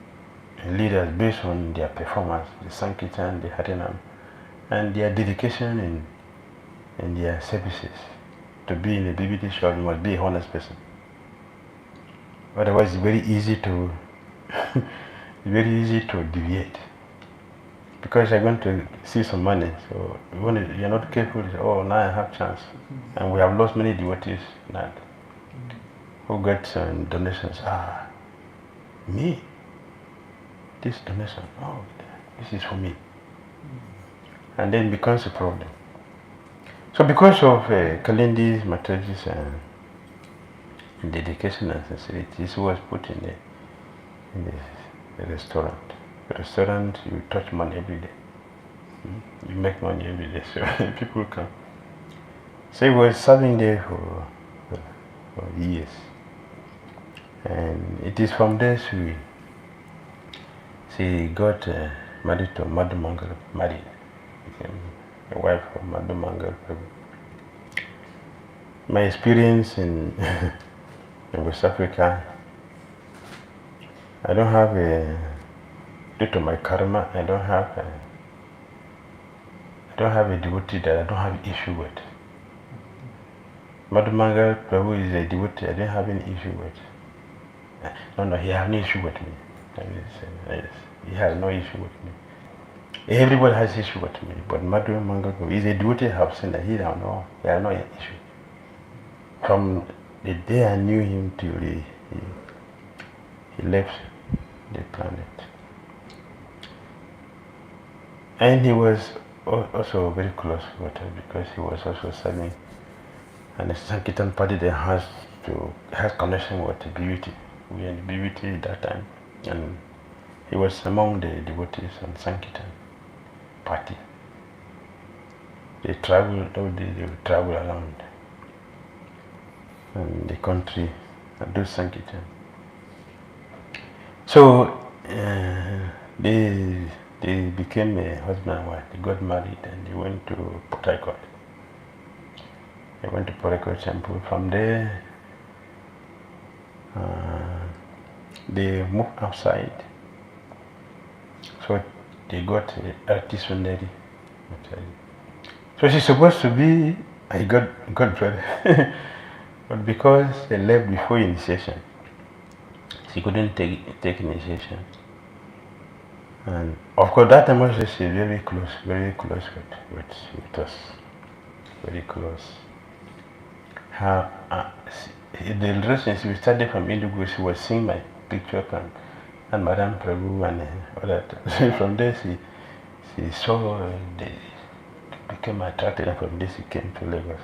leaders based on their performance, the Sankirtan, the Harinam, and their dedication in their services. To be in a BBT shop, you must be a honest person. Otherwise, it's very easy to deviate. Because you're going to see some money, so when you're not careful, you say, oh, now I have chance. And we have lost many devotees now who get donations. Me? This donation, oh, this is for me. And then becomes a problem. So because of Kalindi's maturity and dedication and sincerity, she was put in the restaurant. The restaurant, you touch money every day. You make money every day, so people come. So he was serving there for years. And it is from there she got married to Madhu Mangal, became a wife of Madhu Mangal Prabhu. My experience in West Africa, I don't have due to my karma, I don't have a devotee that I don't have issue with. Madhu Mangal Prabhu is a devotee I didn't have any issue with. No, he has no issue with me. He has no issue with me. Everybody has issue with me, but Madhu Mangal Prabhu is a devotee I have seen that he has no issue. From the day I knew him till he left the planet. And he was also very close with us because he was also serving an Sankirtan party that has connection with the BUT. We were in the BUT at that time, and he was among the devotees on Sankirtan party. They would travel around the country and do Sankirtan. So they became a husband and wife. They got married and they went to Port Harcourt. They went to Port Harcourt Temple. From there, they moved outside. So they got Arti Sundari. So she's supposed to be a godbrother. But because they left before initiation, she couldn't take initiation. And of course, that time also she's very close with us. Very close. The relationship we started from Indigo, she was seeing my picture and Madame Prabhu and all that. So from there she saw, became attracted, and from there she came to Lagos.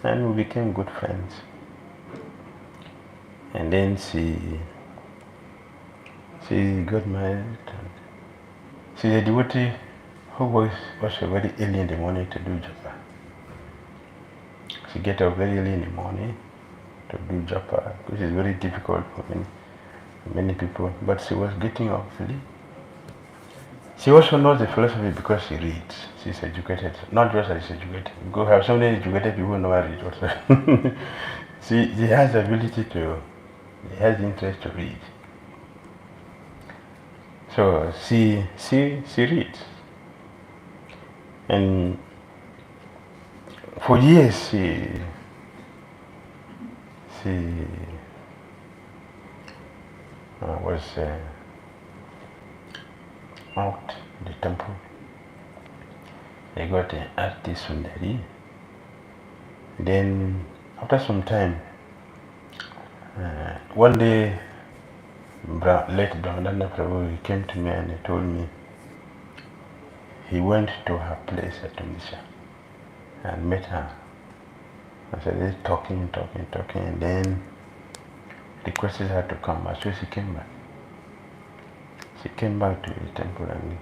And we became good friends. And then she got married. She's a devotee who was also very early in the morning to do japa. She get up very early in the morning to do japa, which is very difficult for many people. But she was getting up early. She also knows the philosophy because she reads. She's educated, not just that she's educated. Because we have so many educated people who know how to read also. She has the ability she has the interest to read. So she reads. And for years she was out in the temple. They got an Arti Sundari. Then after some time, one day late Vamanadeva Prabhu came to me and he told me he went to her place at Tunisia and met her. I said, they're talking, and then requested her to come back. So she came back. She came back to the temple and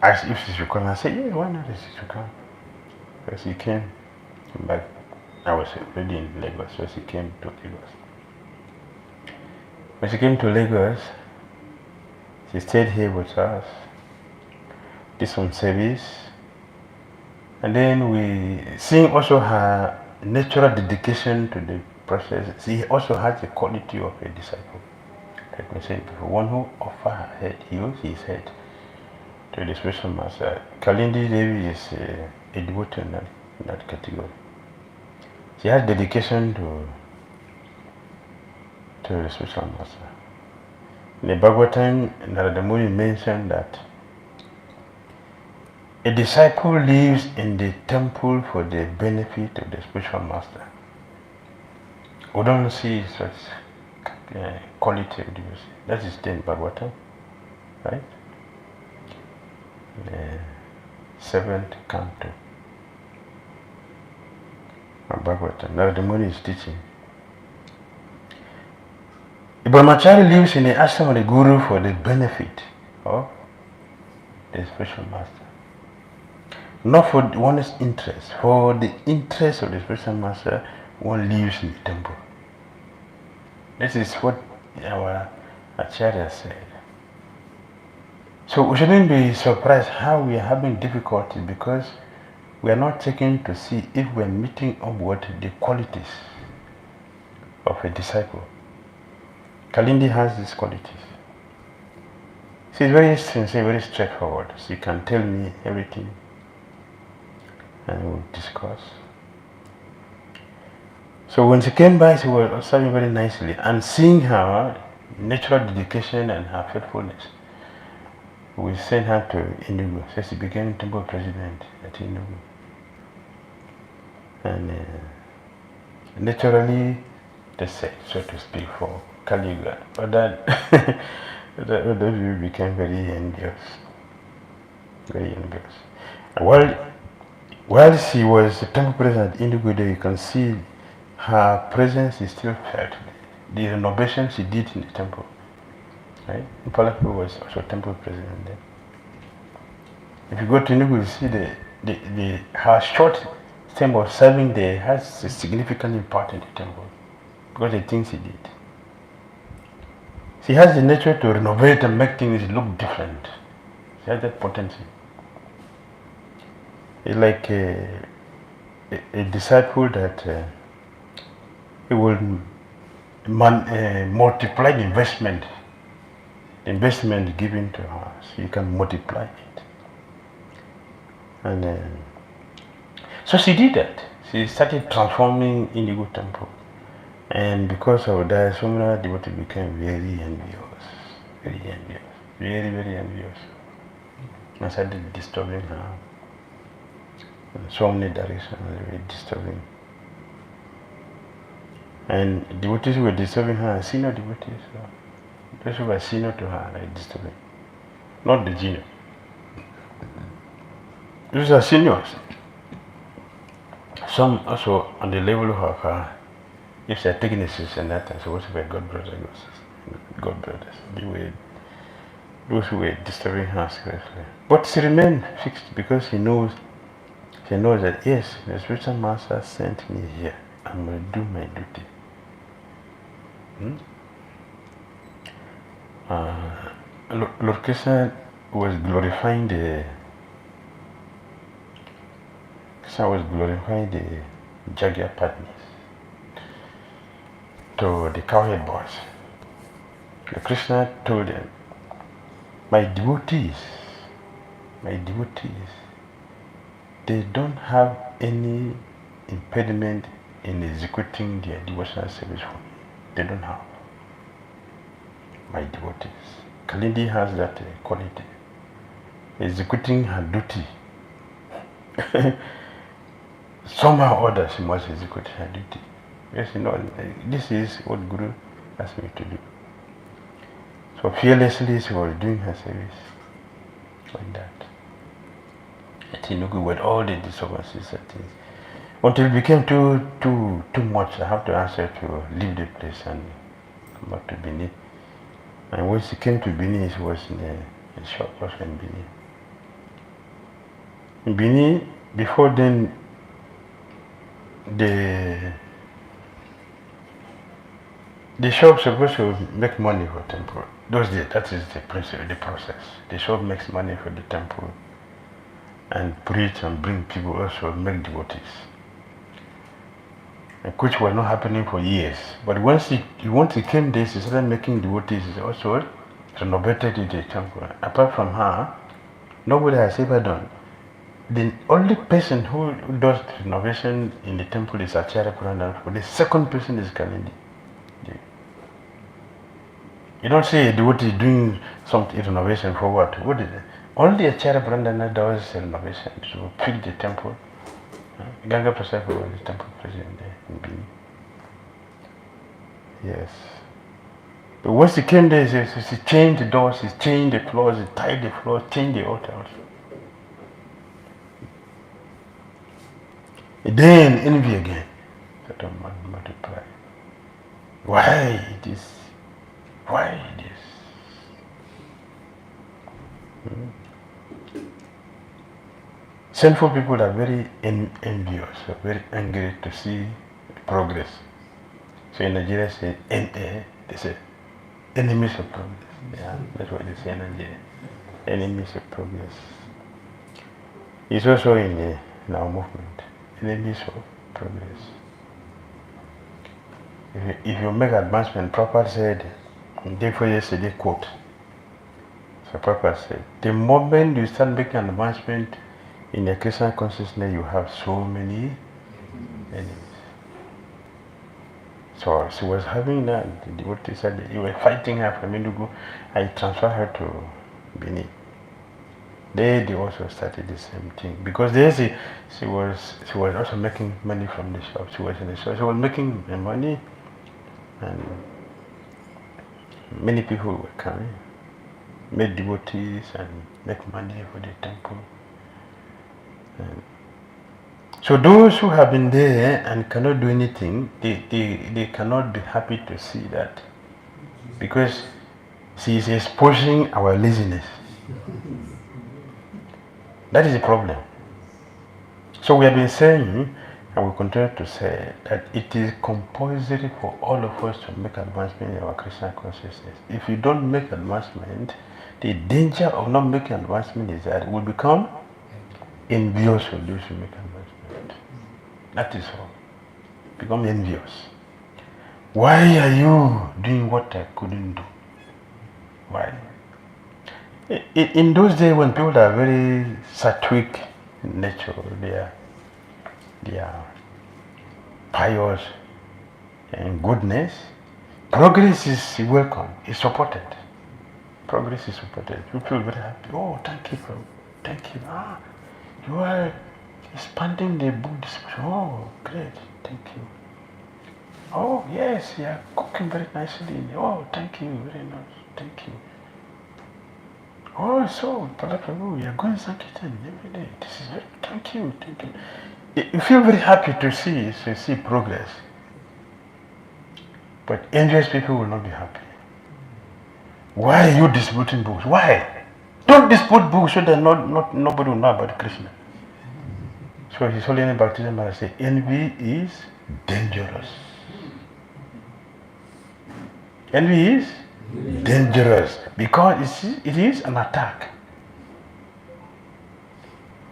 asked if she should come. I said, yeah, why not if she should come? So she came back. I was already in Lagos, so she came to Lagos. When she came to Lagos, she stayed here with us, did some service, and then seeing also her natural dedication to the process, she also has the quality of a disciple. Like we said before, one who offers her head, he owes his head to the spiritual master. Kalindi Devi is a devotee in that category. She has dedication to the spiritual master. In the Bhagavatam, Narada Muni mentioned that a disciple lives in the temple for the benefit of the spiritual master. We don't see such quality of devotion. That is in Bhagavatam, right? The 7th canto of Bhagavatam. Narada Muni is teaching. The brahmachari lives in the ashram of the guru for the benefit of the spiritual master. Not for one's interest. For the interest of the spiritual master, one lives in the temple. This is what our Acharya said. So we shouldn't be surprised how we are having difficulty because we are not checking to see if we are meeting up with the qualities of a disciple. Kalindi has these qualities. She's very sincere, very straightforward. She can tell me everything and we'll discuss. So when she came by, she was serving very nicely, and seeing her natural dedication and her faithfulness, we sent her to Enugu. So she became temple president at Enugu. And naturally, they say, so to speak, for Kaliga. But that, those people became very envious. Very envious. While she was the temple president at Enugu, you can see her presence is still felt. The renovation she did in the temple. Right? Palafu was also temple president then. If you go to Enugu, you see her short term of serving there has a significant impact in the temple because the things she did. She has the nature to renovate and make things look different. She has that potency. It's like a disciple that he will multiply the investment given to her. So you can multiply it. And so she did that. She started transforming Indigo Temple. And because of that, so many devotees became very envious. Very envious. Very, very envious. And started disturbing her. In so many directions, very disturbing. And devotees were disturbing her, senior devotees. So those who were senior to her, like disturbing. Not the junior. These are seniors. Some also on the level of her, if they're taking a and that time, so what's about God brothers, beware those who were disturbing her seriously. But she remained fixed because she knows that yes, the spiritual master sent me here. I'm going to do my duty. Lord Krishna was glorifying the Jagya partners to the cowherd boys. The Krishna told them, my devotees, they don't have any impediment in executing their devotional service for me. They don't have. My devotees. Kalindi has that quality. Executing her duty. Somehow or other she must execute her duty. Yes, this is what Guru asked me to do. So fearlessly she was doing her service like that. At Enugu with all the disturbances and things. Until it became too much, I have to ask her to leave the place and come back to Benin. And when she came to Benin, she was in a shop also in Benin. In Benin, before then, the shop supposed to make money for temple. Those days, that is the process. The shop makes money for the temple and preach and bring people also make devotees. Which was not happening for years. But once he came there, she started making devotees. She also renovated the temple. Apart from her, nobody has ever done. The only person who does renovation in the temple is Acharya Puranadana. The second person is Kalindi. You don't see a devotee doing some renovation for what? What is it? Only Acharya Puranadana does renovation to fill the temple. Ganga Prasad was the temple president there in Benin. Yes. But once he came there, she changed the doors, she changed the floors, she tied the floors, changed the altar also. Then envy again. Sort of multiply. Why this? Why this? Sinful people are very envious, very angry to see progress. So in Nigeria, they say enemies of progress. Yeah, that's what they say in Nigeria. Enemies of progress. It's also in our movement. Enemies of progress. If you make advancement, Prabhupada said, therefore yesterday quote. So Prabhupada said, the moment you start making an advancement in the Krishna consciousness, you have so many enemies. So she was having that, the devotee said, you were fighting her from Indigo, I transferred her to Benin. They also started the same thing because she was also making money from the shop. She was in the shop. She was making the money, and many people were coming, made devotees and make money for the temple. And so those who have been there and cannot do anything, they cannot be happy to see that because she is exposing our laziness. That is the problem. So we have been saying, and we continue to say, that it is compulsory for all of us to make advancement in our Krishna consciousness. If you don't make advancement, the danger of not making advancement is that we will become envious of those who make advancement. That is all. Become envious. Why are you doing what I couldn't do? Why? In those days when people are very sattvic in nature, they are pious and goodness, progress is welcome, is supported. Progress is supported. You feel very happy. Oh, thank you. You are expanding the book. Oh, great. Thank you. Oh, yes, you are cooking very nicely. Oh, thank you very much. Thank you. Oh, so, you are going Sankirtan every day. This is very, thank you. You feel very happy to see progress. But envious people will not be happy. Why are you disputing books? Why? Don't dispute books so that nobody will know about Krishna. So His Holiness Bhakti Maharaj said, envy is dangerous. Envy is dangerous because it is an attack.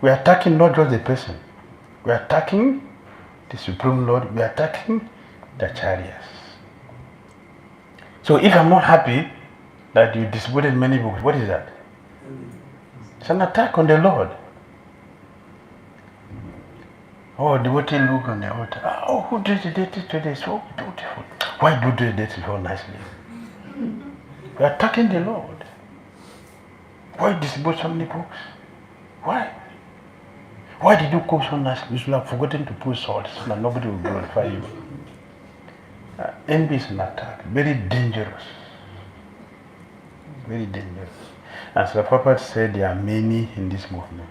We are attacking not just the person. We are attacking the Supreme Lord. We are attacking the acharyas. So if I'm not happy that you distributed many books, what is that? It's an attack on the Lord. Oh, devotee look on the altar. Oh, who did the deity today? So beautiful. Why do the deity so nicely? We are attacking the Lord. Why distribute so many books? Why? Why did you cook so nicely? You should have forgotten to put salt so that nobody will glorify you. Envy is an attack. Very dangerous. Very dangerous. As the Prophet said, there are many in this movement.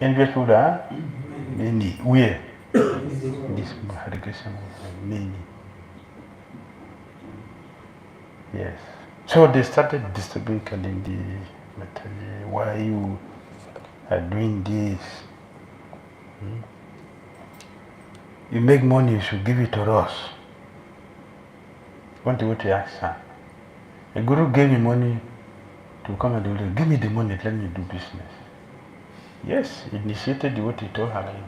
Envious people are many. Where? In this Hare Krishna movement. Many. Yes. So they started disturbing Kalindi. Why you are doing this? You make money, you should give it to us. Want to go to ask her. The Guru gave me money to come and do. Give me the money, let me do business. Yes, initiated what he told her like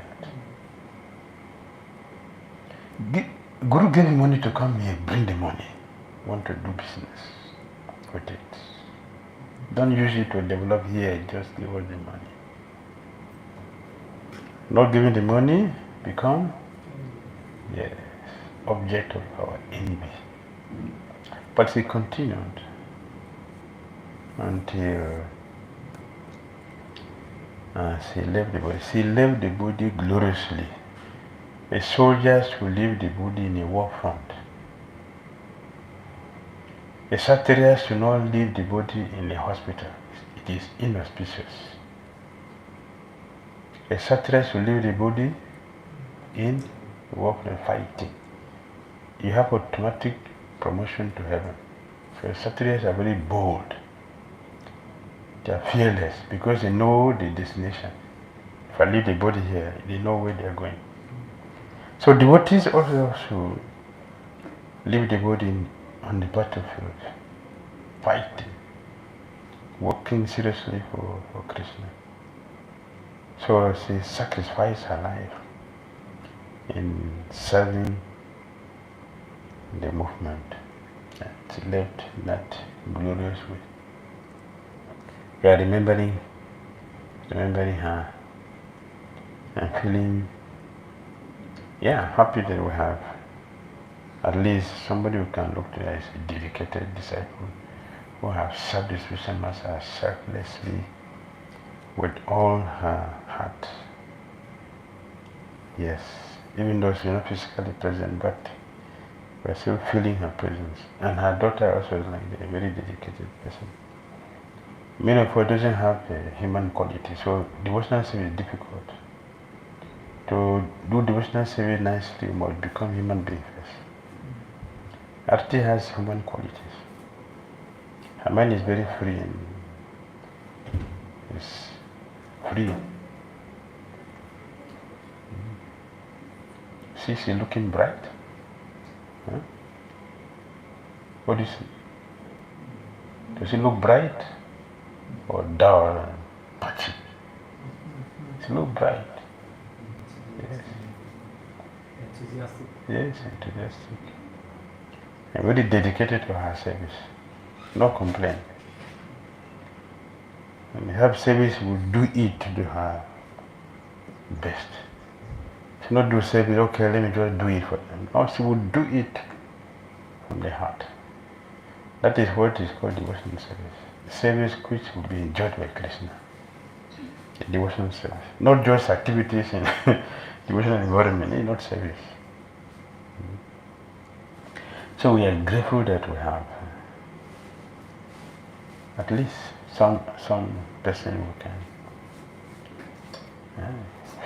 that. Guru gave me money to come here, bring the money. Want to do business with it. Don't use it to develop here, just give us the money. Not giving the money become object of our envy. But she continued until she left the body. She left the body gloriously. A soldier should leave the body in a war front. A Kshatriya should not leave the body in a hospital. It is inauspicious. A Kshatriya should leave the body in war front fighting. You have automatic promotion to heaven. So Kshatriyas are very bold. They are fearless because they know the destination. If I leave the body here, they know where they are going. So devotees also should leave the body on the battlefield, fighting. working seriously for Krishna. So she sacrificed her life in serving the movement. And she left that glorious way. We are remembering her and feeling, happy that we have at least somebody who can look to as a dedicated disciple who have served the spiritual master selflessly with all her heart. Yes, even though she's not physically present, but we're still feeling her presence. And her daughter also is like a very dedicated person. Many of us doesn't have a human quality, so devotional service is difficult. To do devotional service nicely, you must become human being first. Arti has human qualities. Her mind is very free and is free. See, she's looking bright. Huh? What do you see? Does she look bright or dull and patchy? She look bright. Yes. Enthusiastic. Yes, enthusiastic. And very dedicated to her service. No complaint. When you have service, you will do it to do her best. She will not do service, okay, let me just do it for them. No, she will do it from the heart. That is what is called devotional service. Service which will be enjoyed by Krishna. A devotional service. Not just activities in devotional environment, not service. So we are grateful that we have at least some person who can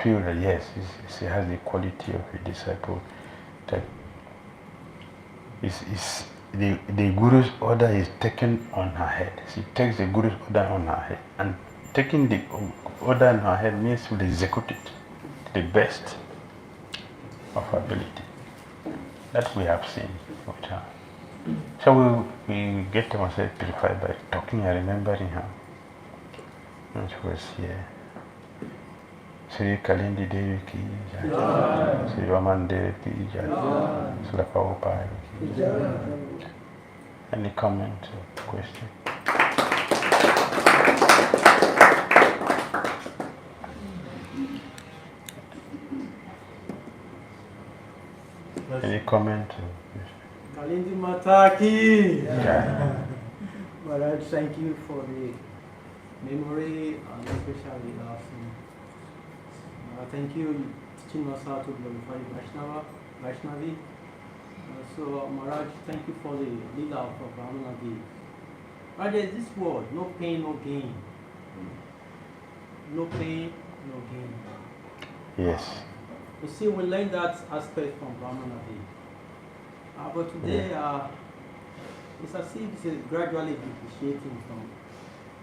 feel that yes, she has the quality of a disciple, that is the Guru's order is taken on her head. She takes the Guru's order on her head, and taking the order on her head means to execute it to the best of her ability. That we have seen with her. So we get ourselves purified by talking and remembering her. And she was here. Sri Kalindi Devi ki jai, Sri Vamanadeva ki jai, Sri Prabhupada ki jai. Any comment or question? Any comment or question? Kalindi Mata ki. Yeah. Maharaj, thank you for the memory and especially last. Thank you, Chinmasa, to glorify Vaishnavi. So, Maharaj, thank you for the Lila of Vamanadeva. Right, there's this word, no pain, no gain. No pain, no gain. Yes. You see, we learned that aspect from Vamanadeva. But today, it's as if it's gradually depreciating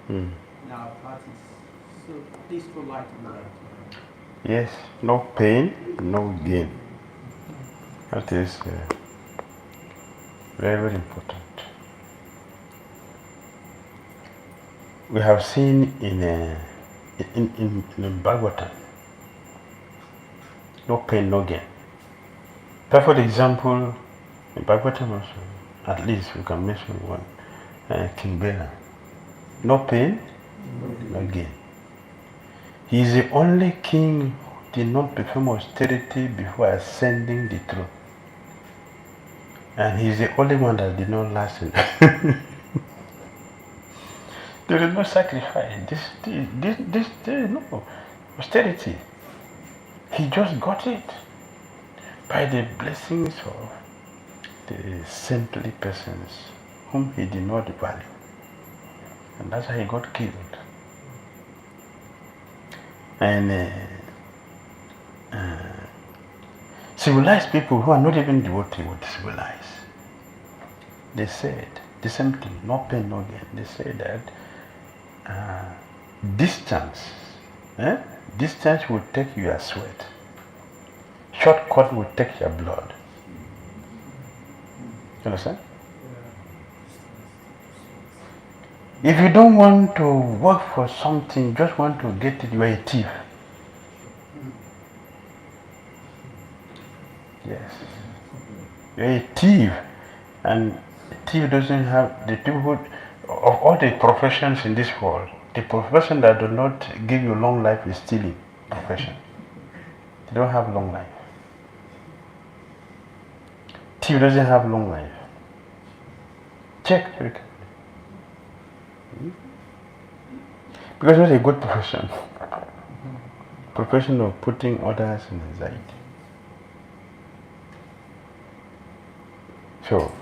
from our practice. So, please throw light on that. Yes, no pain, no gain. That is very, very important. We have seen in Bhagavatam, no pain, no gain. Perfect example in Bhagavatam also, at least we can mention one, King Bela. No pain, no gain. He is the only king who did not perform austerity before ascending the throne. And he is the only one that did not last in There is no sacrifice. There is no austerity. He just got it by the blessings of the saintly persons whom he did not value. And that's how he got killed. And civilized people who are not even devoted would civilize. They said the same thing, no pain, no gain. They say that distance will take your sweat. Shortcut will take your blood. You understand? If you don't want to work for something, just want to get it, you are a thief. Yes. You're a thief. And a thief doesn't have the people who, of all the professions in this world, the profession that do not give you long life is stealing profession. They don't have long life. Thief doesn't have long life. Check. Because it's a good profession. Profession of putting others in anxiety. So,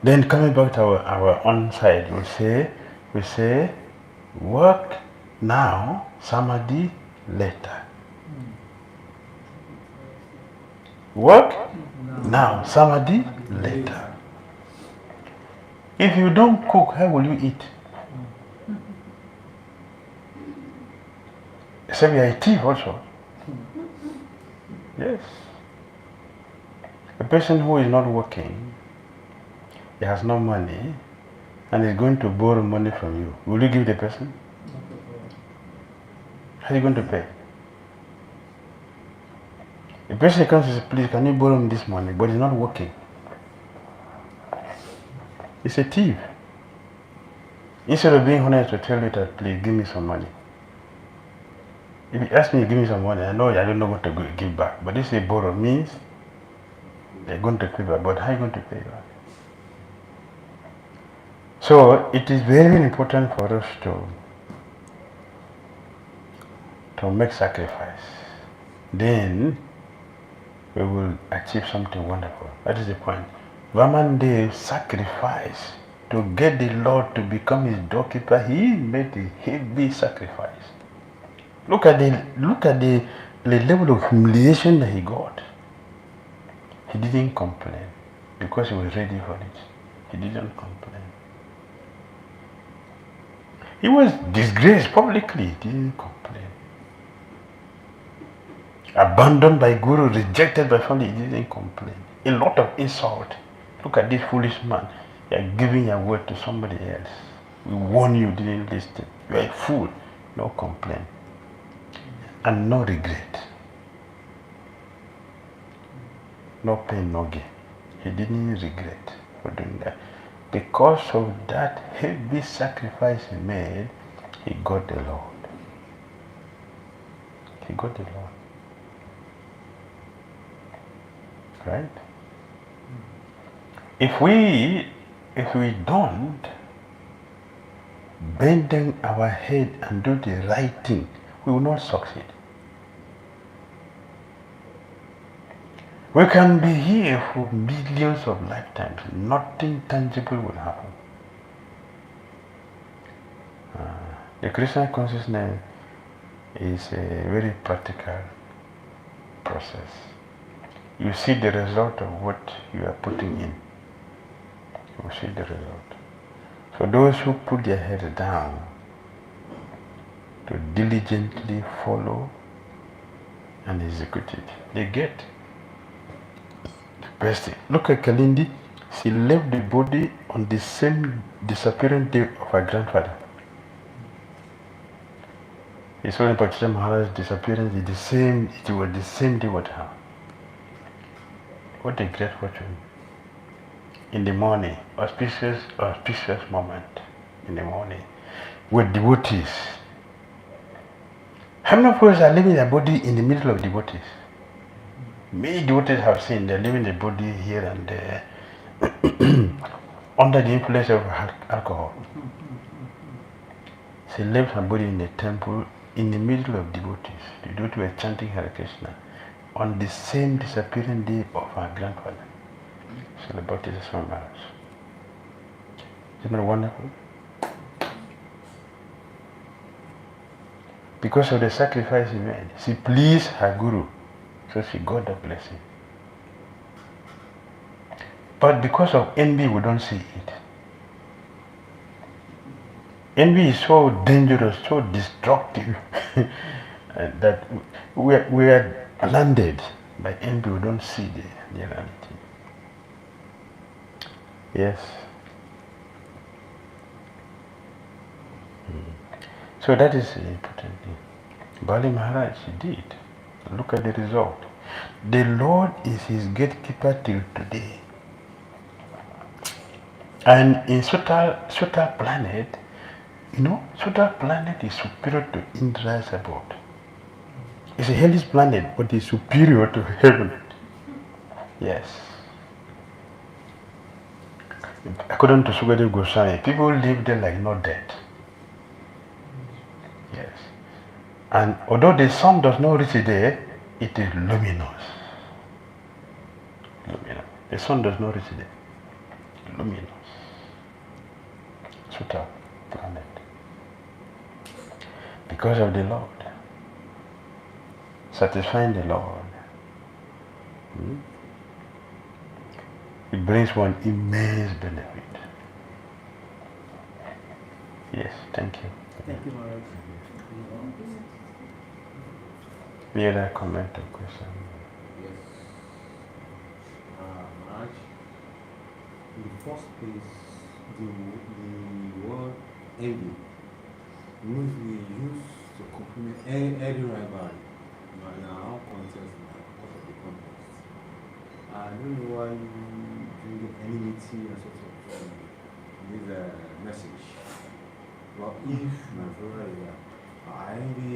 then coming back to our own side, we say, work now, samadhi later. Work now, samadhi later. If you don't cook, how will you eat? Except you are a thief also. Yes. A person who is not working, he has no money, and is going to borrow money from you. Will you give the person? How are you going to pay? The person comes and says, please, can you borrow me this money? But he's not working. He's a thief. Instead of being honest to tell you that, please, give me some money. If you ask me to give me some money, I know I don't know what to give back. But this is borrow means they're going to pay back. But how are you going to pay back? So it is very important for us to make sacrifice. Then we will achieve something wonderful. That is the point. Vamanadeva sacrificed to get the Lord to become his doorkeeper. He made a heavy sacrifice. Look at the level of humiliation that he got. He didn't complain because he was ready for it. He didn't complain. He was disgraced publicly. He didn't complain. Abandoned by Guru, rejected by family, he didn't complain. A lot of insult. Look at this foolish man. You are giving your word to somebody else. We warn you, didn't listen. You are a fool. No complaint. And no regret. No pain, no gain. He didn't regret for doing that. Because of that heavy sacrifice he made, he got the Lord. He got the Lord. Right? If we don't bend down our head and do the right thing, we will not succeed. We can be here for millions of lifetimes. Nothing tangible will happen. The Krishna consciousness is a very practical process. You see the result of what you are putting in. You see the result. So those who put their head down to diligently follow and execute it, they get the best thing. Look at Kalindi. She left the body on the same disappearance day of her grandfather. He saw in Pakistan Maharaj's disappearance, it was the same day with her. What a great fortune. In the morning, auspicious moment in the morning with devotees. How many of us are leaving their body in the middle of devotees? Many devotees have seen they're leaving the body here and there under the influence of alcohol. She left her body in the temple in the middle of devotees. The devotees were chanting Hare Krishna on the same disappearing day of her grandfather. Celebrated the Swami Maharaj. Isn't that wonderful? Because of the sacrifice he made, she pleased her Guru, so she got the blessing. But because of envy, we don't see it. Envy is so dangerous, so destructive, that we are landed by envy, we don't see the reality. Yes. So that is the important thing. Bali Maharaj did. Look at the result. The Lord is his gatekeeper till today. And in Sutar planet, Sutar planet is superior to Indra's abode. It's a hellish planet, but it's superior to heaven. Yes. According to Sukadev Goswami, people live there like not dead. Yes. And although the sun does not reach there, it is luminous. Luminous. The sun does not reach there. Luminous. Sutar planet. Because of the Lord. Satisfying the Lord. It brings one immense benefit. Yes, thank you. Thank you, Maharaj. Any other comment or question? Yes. Maharaj, in the first place, the word envy, means we use to compliment any rival in our context, because of the context. I don't know why you bring enmity and sort of this message. But if my brother is I envy